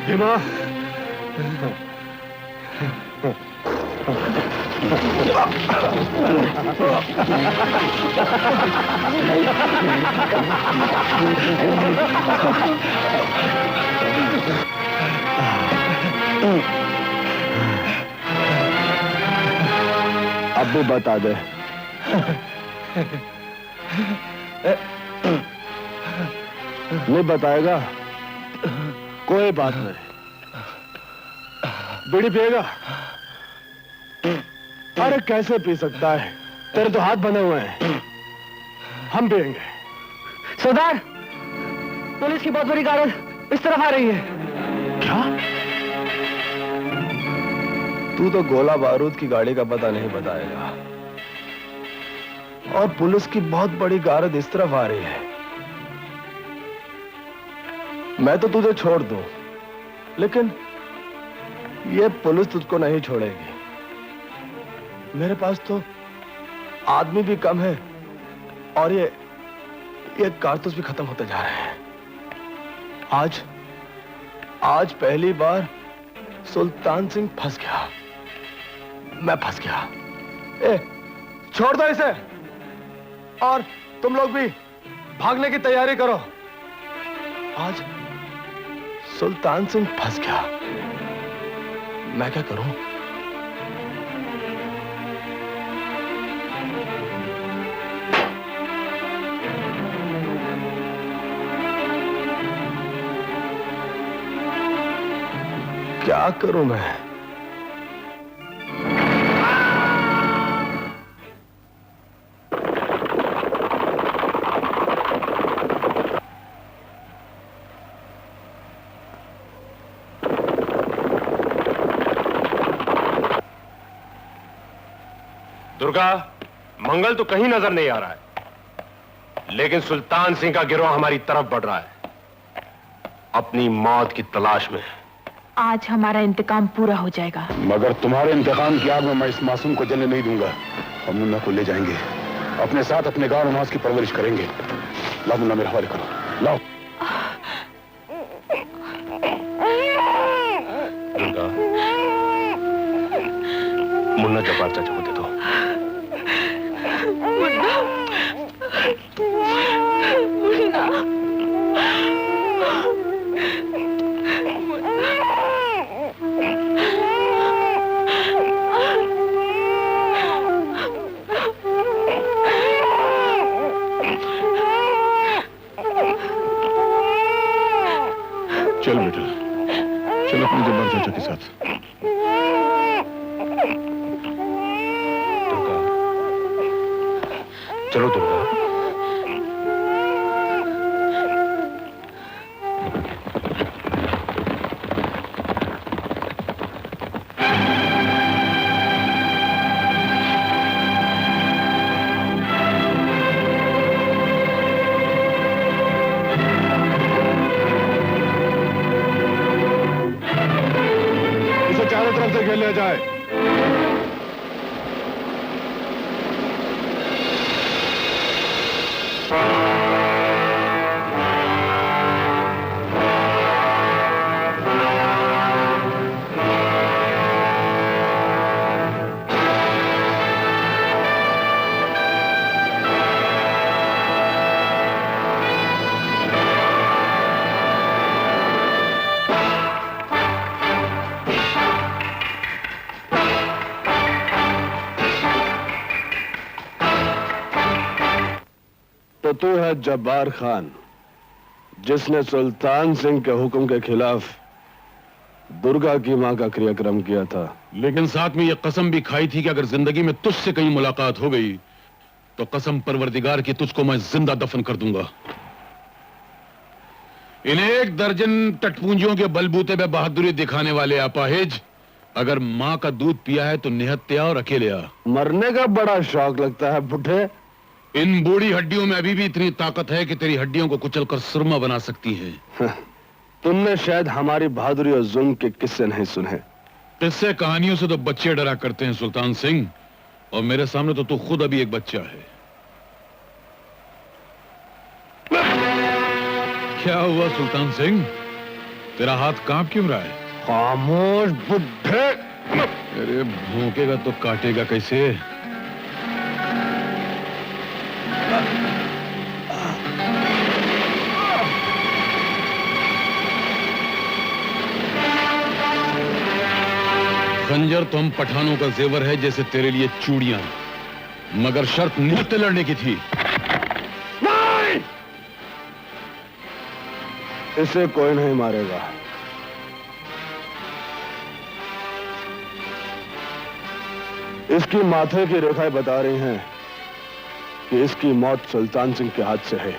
हिमा, अब भी बता दे। नहीं बताएगा? कोई बात नहीं। बीड़ी पिएगा? अरे कैसे पी सकता है? तेरे तो हाथ बने हुए हैं, हम पिएंगे। सरदार, पुलिस की बहुत बड़ी गाड़ी इस तरफ आ रही है। क्या? तू तो गोला बारूद की गाड़ी का पता नहीं बताएगा, और पुलिस की बहुत बड़ी गारद इस तरफ आ रही है। मैं तो तुझे छोड़ दूं, लेकिन ये पुलिस तुझको नहीं छोड़ेगी। मेरे पास तो आदमी भी कम है, और ये कारतूस भी खत्म होते जा रहे हैं। आज पहली बार सुल्तान सिंह फंस गया, मैं फंस गया। छोड़ दो इसे, और तुम लोग भी भागने की तैयारी करो। आज सुल्तान सिंह फंस गया, मैं क्या करूं? क्या करूं मैं? दुर्गा, मंगल तो कहीं नजर नहीं आ रहा है, लेकिन सुल्तान सिंह का गिरोह हमारी तरफ बढ़ रहा है, अपनी मौत की तलाश में। आज हमारा इंतकाम पूरा हो जाएगा। मगर तुम्हारे इंतकाम की आग में मैं इस मासूम को जलने नहीं दूंगा। हम मुन्ना को ले जाएंगे, अपने साथ अपने गांव नमाज की परवरिश करेंगे। लाओ मुन्ना, मेरे हवाले करो, लाओ। दुर्गा, मुन्ना जब्बार चाचा को दे दो। मुन्ना, मुन्ना, चल बेटा, चल अपने जब्बार चाचा के साथ। दुर्गा, चलो दुर्गा। से घेर लिया जाए। तो तू है जब्बार खान, जिसने सुल्तान सिंह के हुक्म के खिलाफ दुर्गा की मां का क्रियाक्रम किया था, लेकिन साथ में यह कसम भी खाई थी कि अगर जिंदगी में तुझसे कहीं मुलाकात हो गई तो कसम परवरदिगार की तुझको मैं जिंदा दफन कर दूंगा। इन 1 दर्जन टटपूंजियों के बलबूते पे बहादुरी दिखाने वाले अपाहिज अगर मां का दूध पिया है तो निहत्या और अकेले आ। मरने का बड़ा शौक लगता है बुढ़े। इन बूढ़ी हड्डियों में अभी भी इतनी ताकत है कि तेरी हड्डियों को कुचलकर सुरमा बना सकती है। तुमने शायद हमारी बहादुरी और जुल्म के किस्से नहीं सुने। किस्से कहानियों से तो बच्चे डरा करते हैं सुल्तान सिंह, और मेरे सामने तो तू खुद अभी एक बच्चा है। क्या हुआ सुल्तान सिंह, तेरा हाथ कांप क्यों रहा है? खामोश बुढ़े। अरे भौंकेगा तो काटेगा कैसे? खंजर तो हम पठानों का जेवर है जैसे तेरे लिए चूड़ियां, मगर शर्त निहत्ते लड़ने की थी। नहीं! इसे कोई नहीं मारेगा। इसकी माथे की रेखाएं बता रही हैं कि इसकी मौत सुल्तान सिंह के हाथ से है।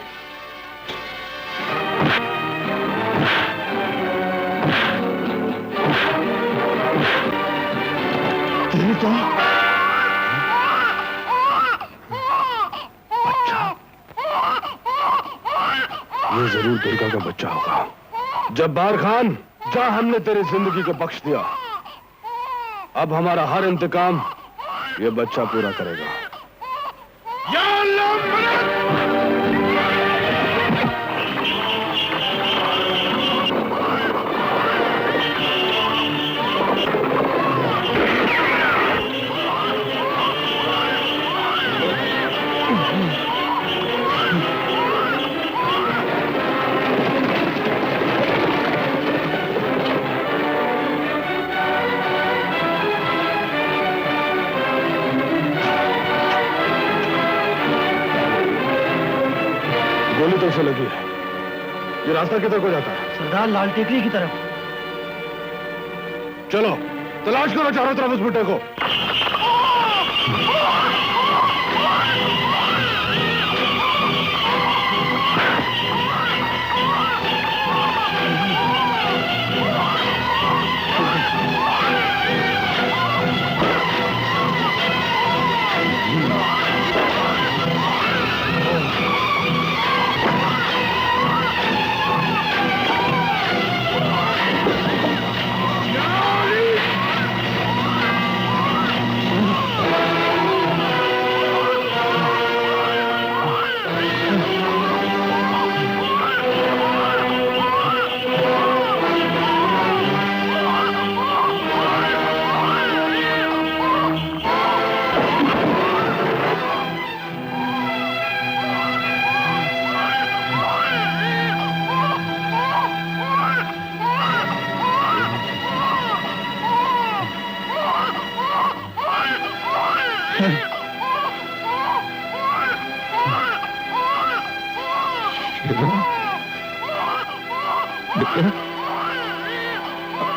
ये जरूर दुर्गा का बच्चा होगा। जब्बार खान, जा, हमने तेरी जिंदगी को बख्श दिया। अब हमारा हर इंतकाम ये बच्चा पूरा करेगा। या गोली तो उसे लगी है। ये रास्ता किधर को जाता है? सरदार, लाल टेकरी की तरफ। चलो तलाश करो चारों तरफ उस बुड्ढे को।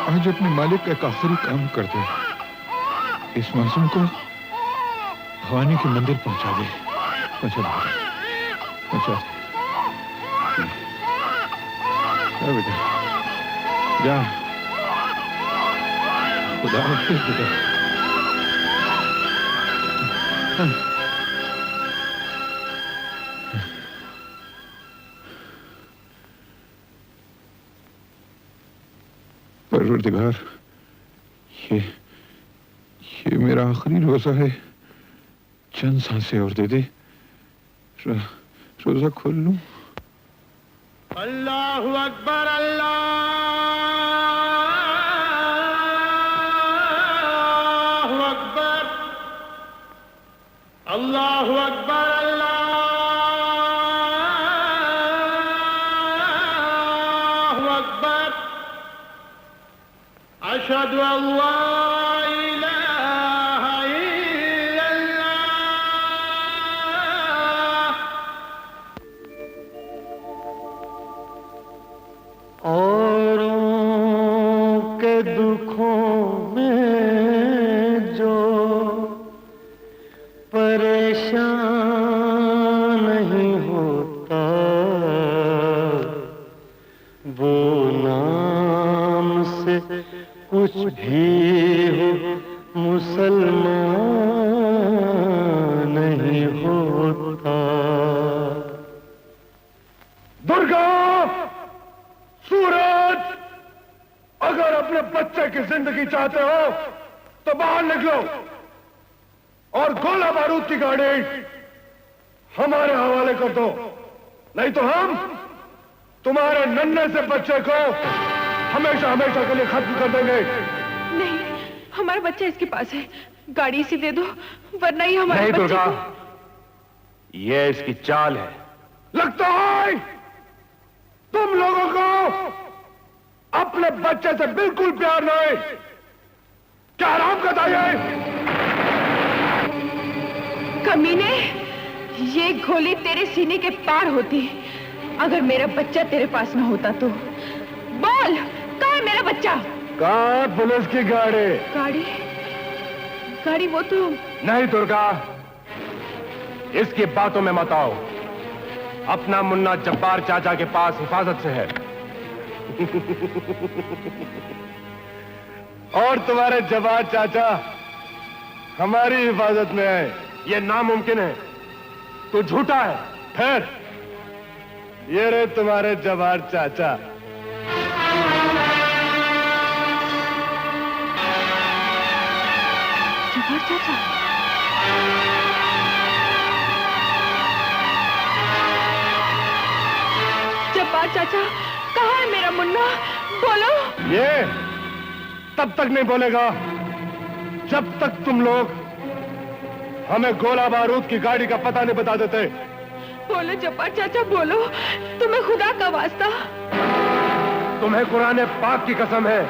आज अपने मालिक का एक आखिरी काम कर दे। इस मासूम को भवानी के मंदिर पहुंचा दे। पहुंचा दे बेटा, जा। खुदा हाफिज़ बेटा। परवरदिगार, ये मेरा आखिरी रोजा है। चंद सांसें और दे दे, रोजा खोल लूं। अल्लाहु अकबर, अल्लाहु अकबर, अल्लाहु अकबर, अल्लाहु अकबर। अशहदु अल्ला इलाहा इल्लल्लाह। औरों के दुखों में जो परेशान नहीं होता, वो नाम से कुछ भी हो मुसलमान नहीं होता। दुर्गा, सूरज, अगर अपने बच्चे की जिंदगी चाहते हो तो बाहर निकलो और गोला बारूद की गाड़ी हमारे हवाले कर दो, नहीं तो हम तुम्हारे नन्हे से बच्चे को हमेशा हमेशा के लिए खत्म कर देंगे। नहीं, हमारा बच्चा इसके पास है। गाड़ी इसे दे दो, वरना ये हमारे नहीं बच्चे दुर्गा, को... ये इसकी चाल है। लगता है तुम लोगों को अपने बच्चे से बिल्कुल प्यार नहीं। क्या आराम का था ये? कमीने, ये गोली तेरे सीने के पार होती। अगर मेरा बच्चा तेरे पास न होता तो। बोल, कहाँ है मेरा बच्चा? कहाँ पुलिस की गाड़ी? गाड़ी? गाड़ी वो तो... नहीं दुर्गा, इसकी बातों में मत आओ। अपना मुन्ना जब्बार चाचा के पास हिफाजत से है। और तुम्हारे जब्बार चाचा हमारी हिफाजत में है। यह नामुमकिन है। तू झूठा है। फिर ये रहे तुम्हारे जब्बार चाचा। जब्बार चाचा, जब्बार चाचा, कहाँ है मेरा मुन्ना? बोलो। ये तब तक नहीं बोलेगा जब तक तुम लोग हमें गोला बारूद की गाड़ी का पता नहीं बता देते। बोलो जब्बार चाचा, बोलो। तुम्हें खुदा का वास्ता। तुम्हें कुरान पाक की कसम है।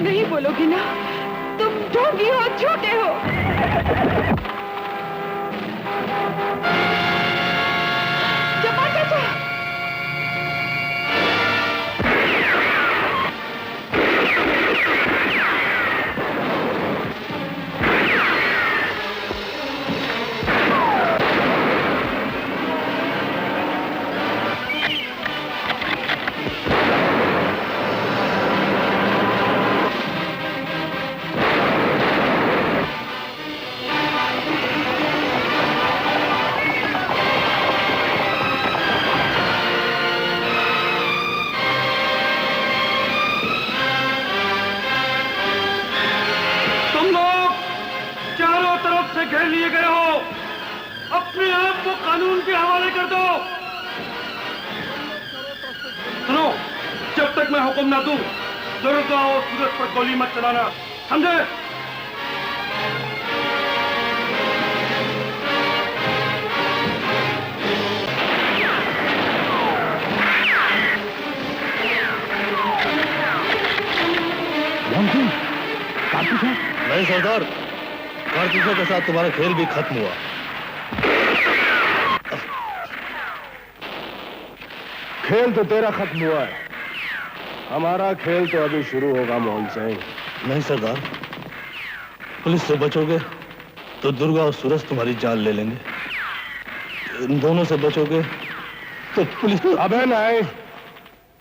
नहीं बोलोगी ना? तुम ढोंगी हो, झूठे हो। जब्बार चाचा, घेर लिए गए हो, अपने आप को कानून के हवाले कर दो। सुनो, जब तक मैं हुक्म ना दूं, दुर्गा और सूरज पर गोली मत चलाना, समझे? नहीं सरदार, कारतूसों के साथ तुम्हारा खेल भी खत्म हुआ। खेल तो तेरा खत्म हुआ है, हमारा खेल तो अभी शुरू होगा मोहन सिंह। नहीं सरदार, पुलिस से बचोगे तो दुर्गा और सूरज तुम्हारी जान ले लेंगे, इन दोनों से बचोगे तो पुलिस। अबे नहीं,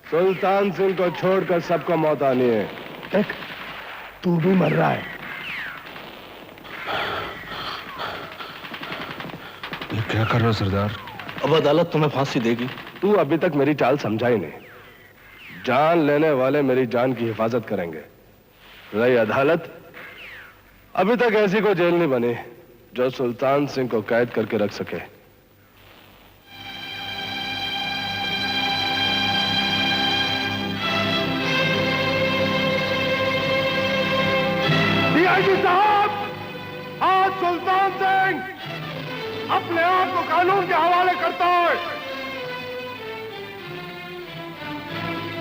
सुल्तान सिंह को छोड़कर सबको मौत आनी है। देख, तू भी मर रहा है। ये क्या कर रहे हो सरदार? अब अदालत तुम्हें फांसी देगी। तू अभी तक मेरी चाल समझा ही नहीं। जान लेने वाले मेरी जान की हिफाजत करेंगे। रही अदालत, अभी तक ऐसी कोई जेल नहीं बनी जो सुल्तान सिंह को कैद करके रख सके। डीआईजी साहब, आज सुल्तान सिंह अपने आप को कानून के हवाले करता है,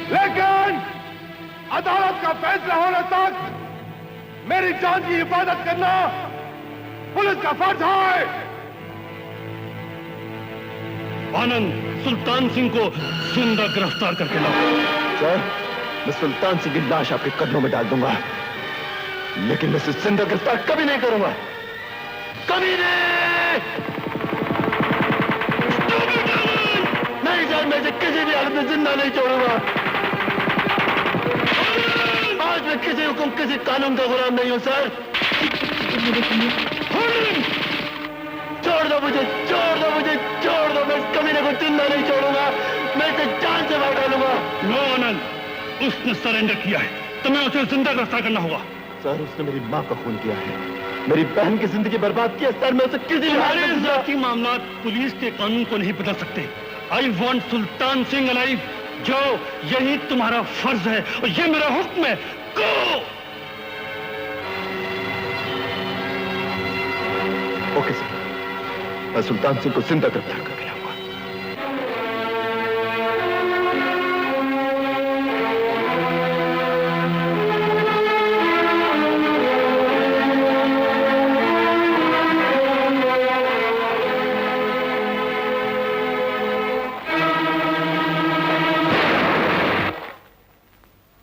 लेकिन अदालत का फैसला होने तक मेरी जान की हिफाजत करना पुलिस का फर्ज है। आनंद, सुल्तान सिंह को जिंदा गिरफ्तार करके लाओ। सर, मैं सुल्तान सिंह की लाश आपके कदमों में डाल दूंगा, लेकिन मैं इसे जिंदा गिरफ्तार कभी नहीं करूंगा, कभी नहीं। नहीं सर, मैं इसे किसी भी हालत में जिंदा नहीं छोड़ूंगा। आज मैं किसी हुक्म, किसी कानून का गुलाम नहीं हूं सर। छोड़ दो मुझे, छोड़ दो मुझे, छोड़ दो। मैं इस कमीने को जिंदा नहीं छोड़ूंगा, मैं इसे जान से मार डालूंगा। लो आनंद, उसने सरेंडर किया है, तुम्हें उसे जिंदा गिरफ्तार करना होगा। सर, उसने मेरी माँ का खून किया है, मेरी बहन की जिंदगी बर्बाद की है सर। मैं उसे किसी तुम्हारे जाती मामला पुलिस के कानून को नहीं बदल सकते। I want Sultan Singh alive. जाओ, यही तुम्हारा फर्ज है और ये मेरा हुक्म है। गो! ओके सर, मैं सुल्तान सिंह को जिंदा गिरफ्तार करके लाऊंगा।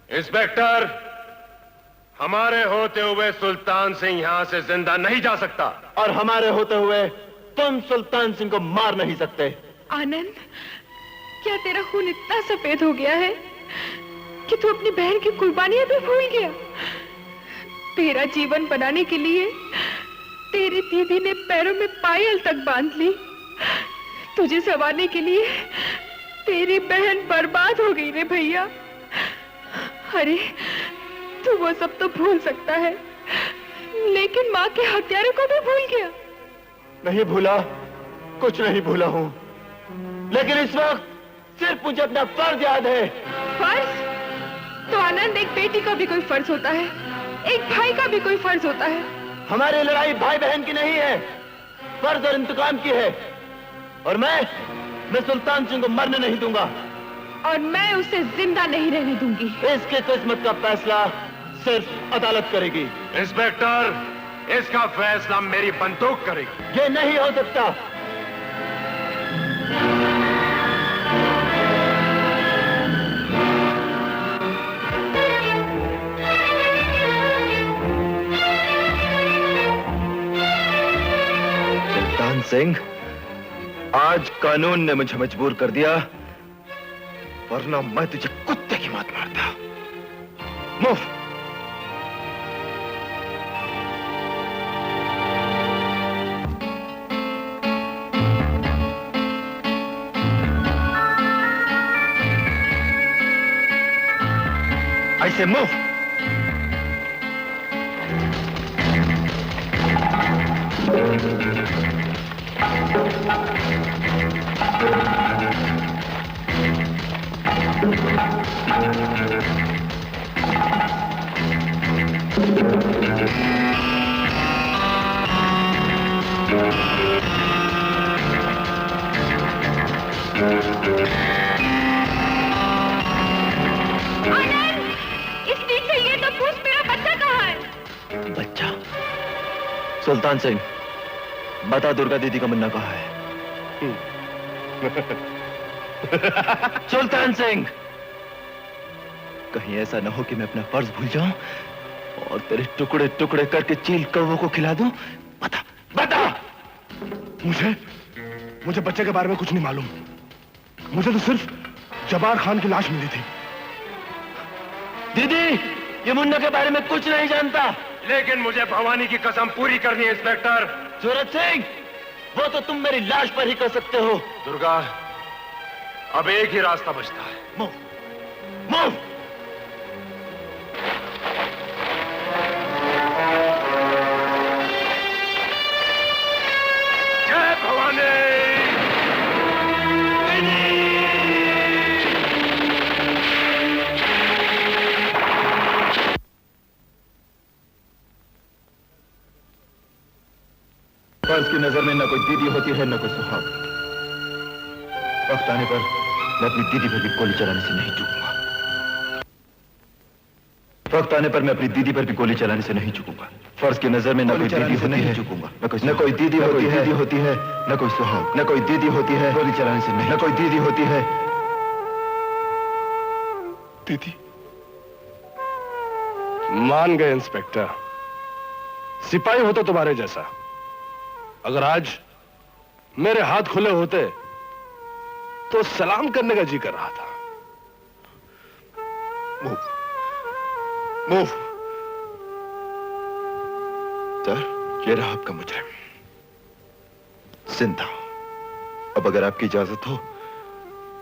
इंस्पेक्टर, हमारे होते हुए सुल्तान सिंह यहां से जिंदा नहीं जा सकता। और हमारे होते हुए तुम सुल्तान सिंह को मार नहीं सकते। आनंद, क्या तेरा खून इतना सफेद हो गया है कि तू अपनी बहन की कुर्बानियां भी भूल गया? तेरा जीवन बनाने के लिए तेरी दीदी ने पैरों में पायल तक बांध ली। तुझे संवारने के लिए तेरी बहन बर्बाद हो गई रे भैया। अरे तू वो सब तो भूल सकता है, लेकिन माँ के हत्यारों को भी भूल गया। नहीं भूला, कुछ नहीं भूला हूं, लेकिन इस वक्त सिर्फ मुझे अपना फर्ज याद है। फर्ज? तो आनंद, एक बेटी का भी कोई फर्ज होता है, एक भाई का भी कोई फर्ज होता है। हमारी लड़ाई भाई बहन की नहीं है, फर्ज और इंतकाम की है। और मैं सुल्तान सिंह को मरने नहीं दूंगा, और मैं उसे जिंदा नहीं रहने दूंगी। इसकी किस्मत का फैसला सिर्फ अदालत करेगी। इंस्पेक्टर, इसका फैसला मेरी बंदूक करेगी। ये नहीं हो सकता। सुल्तान सिंह, आज कानून ने मुझे मजबूर कर दिया, वरना मैं तुझे कुत्ते की मौत मारता। मूव। ऐसे मूव। सुल्तान सिंह, बता दुर्गा दीदी का मुन्ना कहाँ है? सुल्तान सिंह, कहीं ऐसा ना हो कि मैं अपना फर्ज भूल जाऊं और तेरे टुकड़े टुकड़े करके चील कौवों को खिला दूं। बता बता। मुझे बच्चे के बारे में कुछ नहीं मालूम। मुझे तो सिर्फ जबार खान की लाश मिली थी। दीदी, ये मुन्ना के बारे में कुछ नहीं जानता। लेकिन मुझे भवानी की कसम पूरी करनी है इंस्पेक्टर। सूरज सिंह, वो तो तुम मेरी लाश पर ही कर सकते हो। दुर्गा, अब एक ही रास्ता बचता है। Move, move. जय भवानी। फर्ज की नजर में न कोई दीदी होती है न कोई सुहाग। वक्त आने पर मैं अपनी दीदी पर भी गोली चलाने से नहीं चूकूंगा। वक्त आने पर मैं अपनी दीदी पर भी गोली चलाने से नहीं चूकूंगा। फर्ज की नजर में न कोई दीदी होती है, चूकूंगा न कोई दीदी होती है, न कोई सुहाग, न कोई दीदी होती है, गोली चलाने से नहीं, न कोई दीदी होती है। दीदी मान गए इंस्पेक्टर, सिपाही होता तुम्हारे जैसा। अगर आज मेरे हाथ खुले होते तो सलाम करने का जी कर रहा था। Move, move. सर, ये रहा आपका मुजरिम, जिंदा। अब अगर आपकी इजाजत हो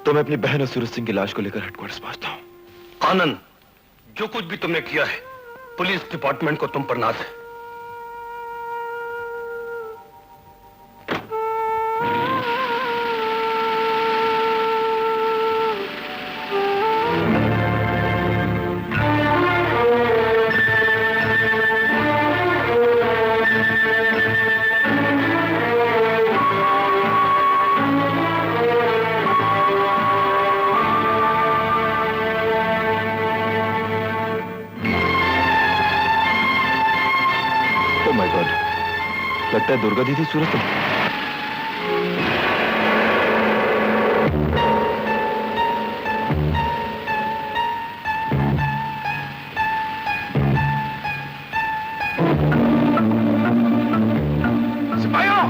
तो मैं अपनी बहन और सूरज सिंह की लाश को लेकर हेडक्वार्टर्स पहुंचता हूं। आनंद, जो कुछ भी तुमने किया है, पुलिस डिपार्टमेंट को तुम पर नाज है। लगता है दुर्गा दीदी सूरत है। सिपाहियों,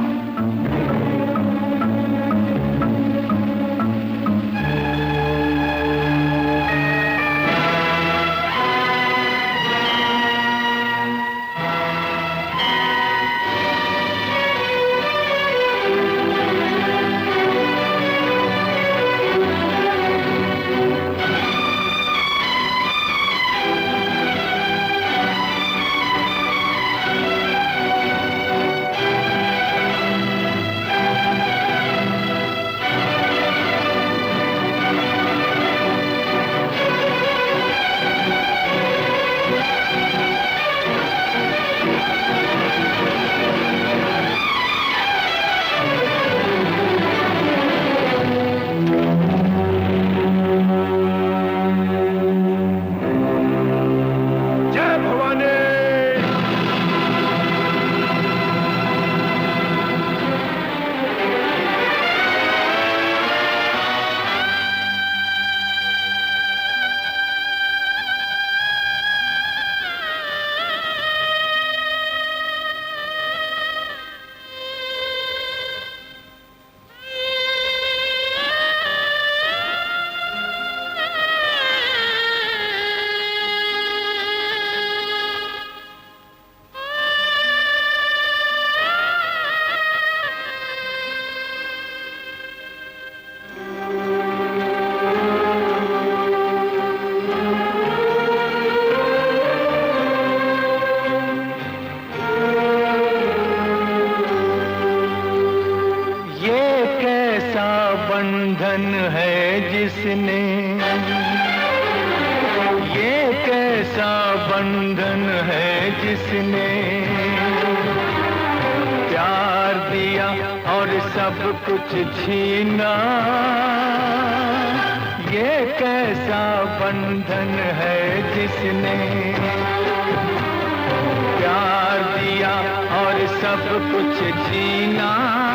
बंधन है जिसने प्यार दिया और सब कुछ छीना, ये कैसा बंधन है जिसने प्यार दिया और सब कुछ छीना।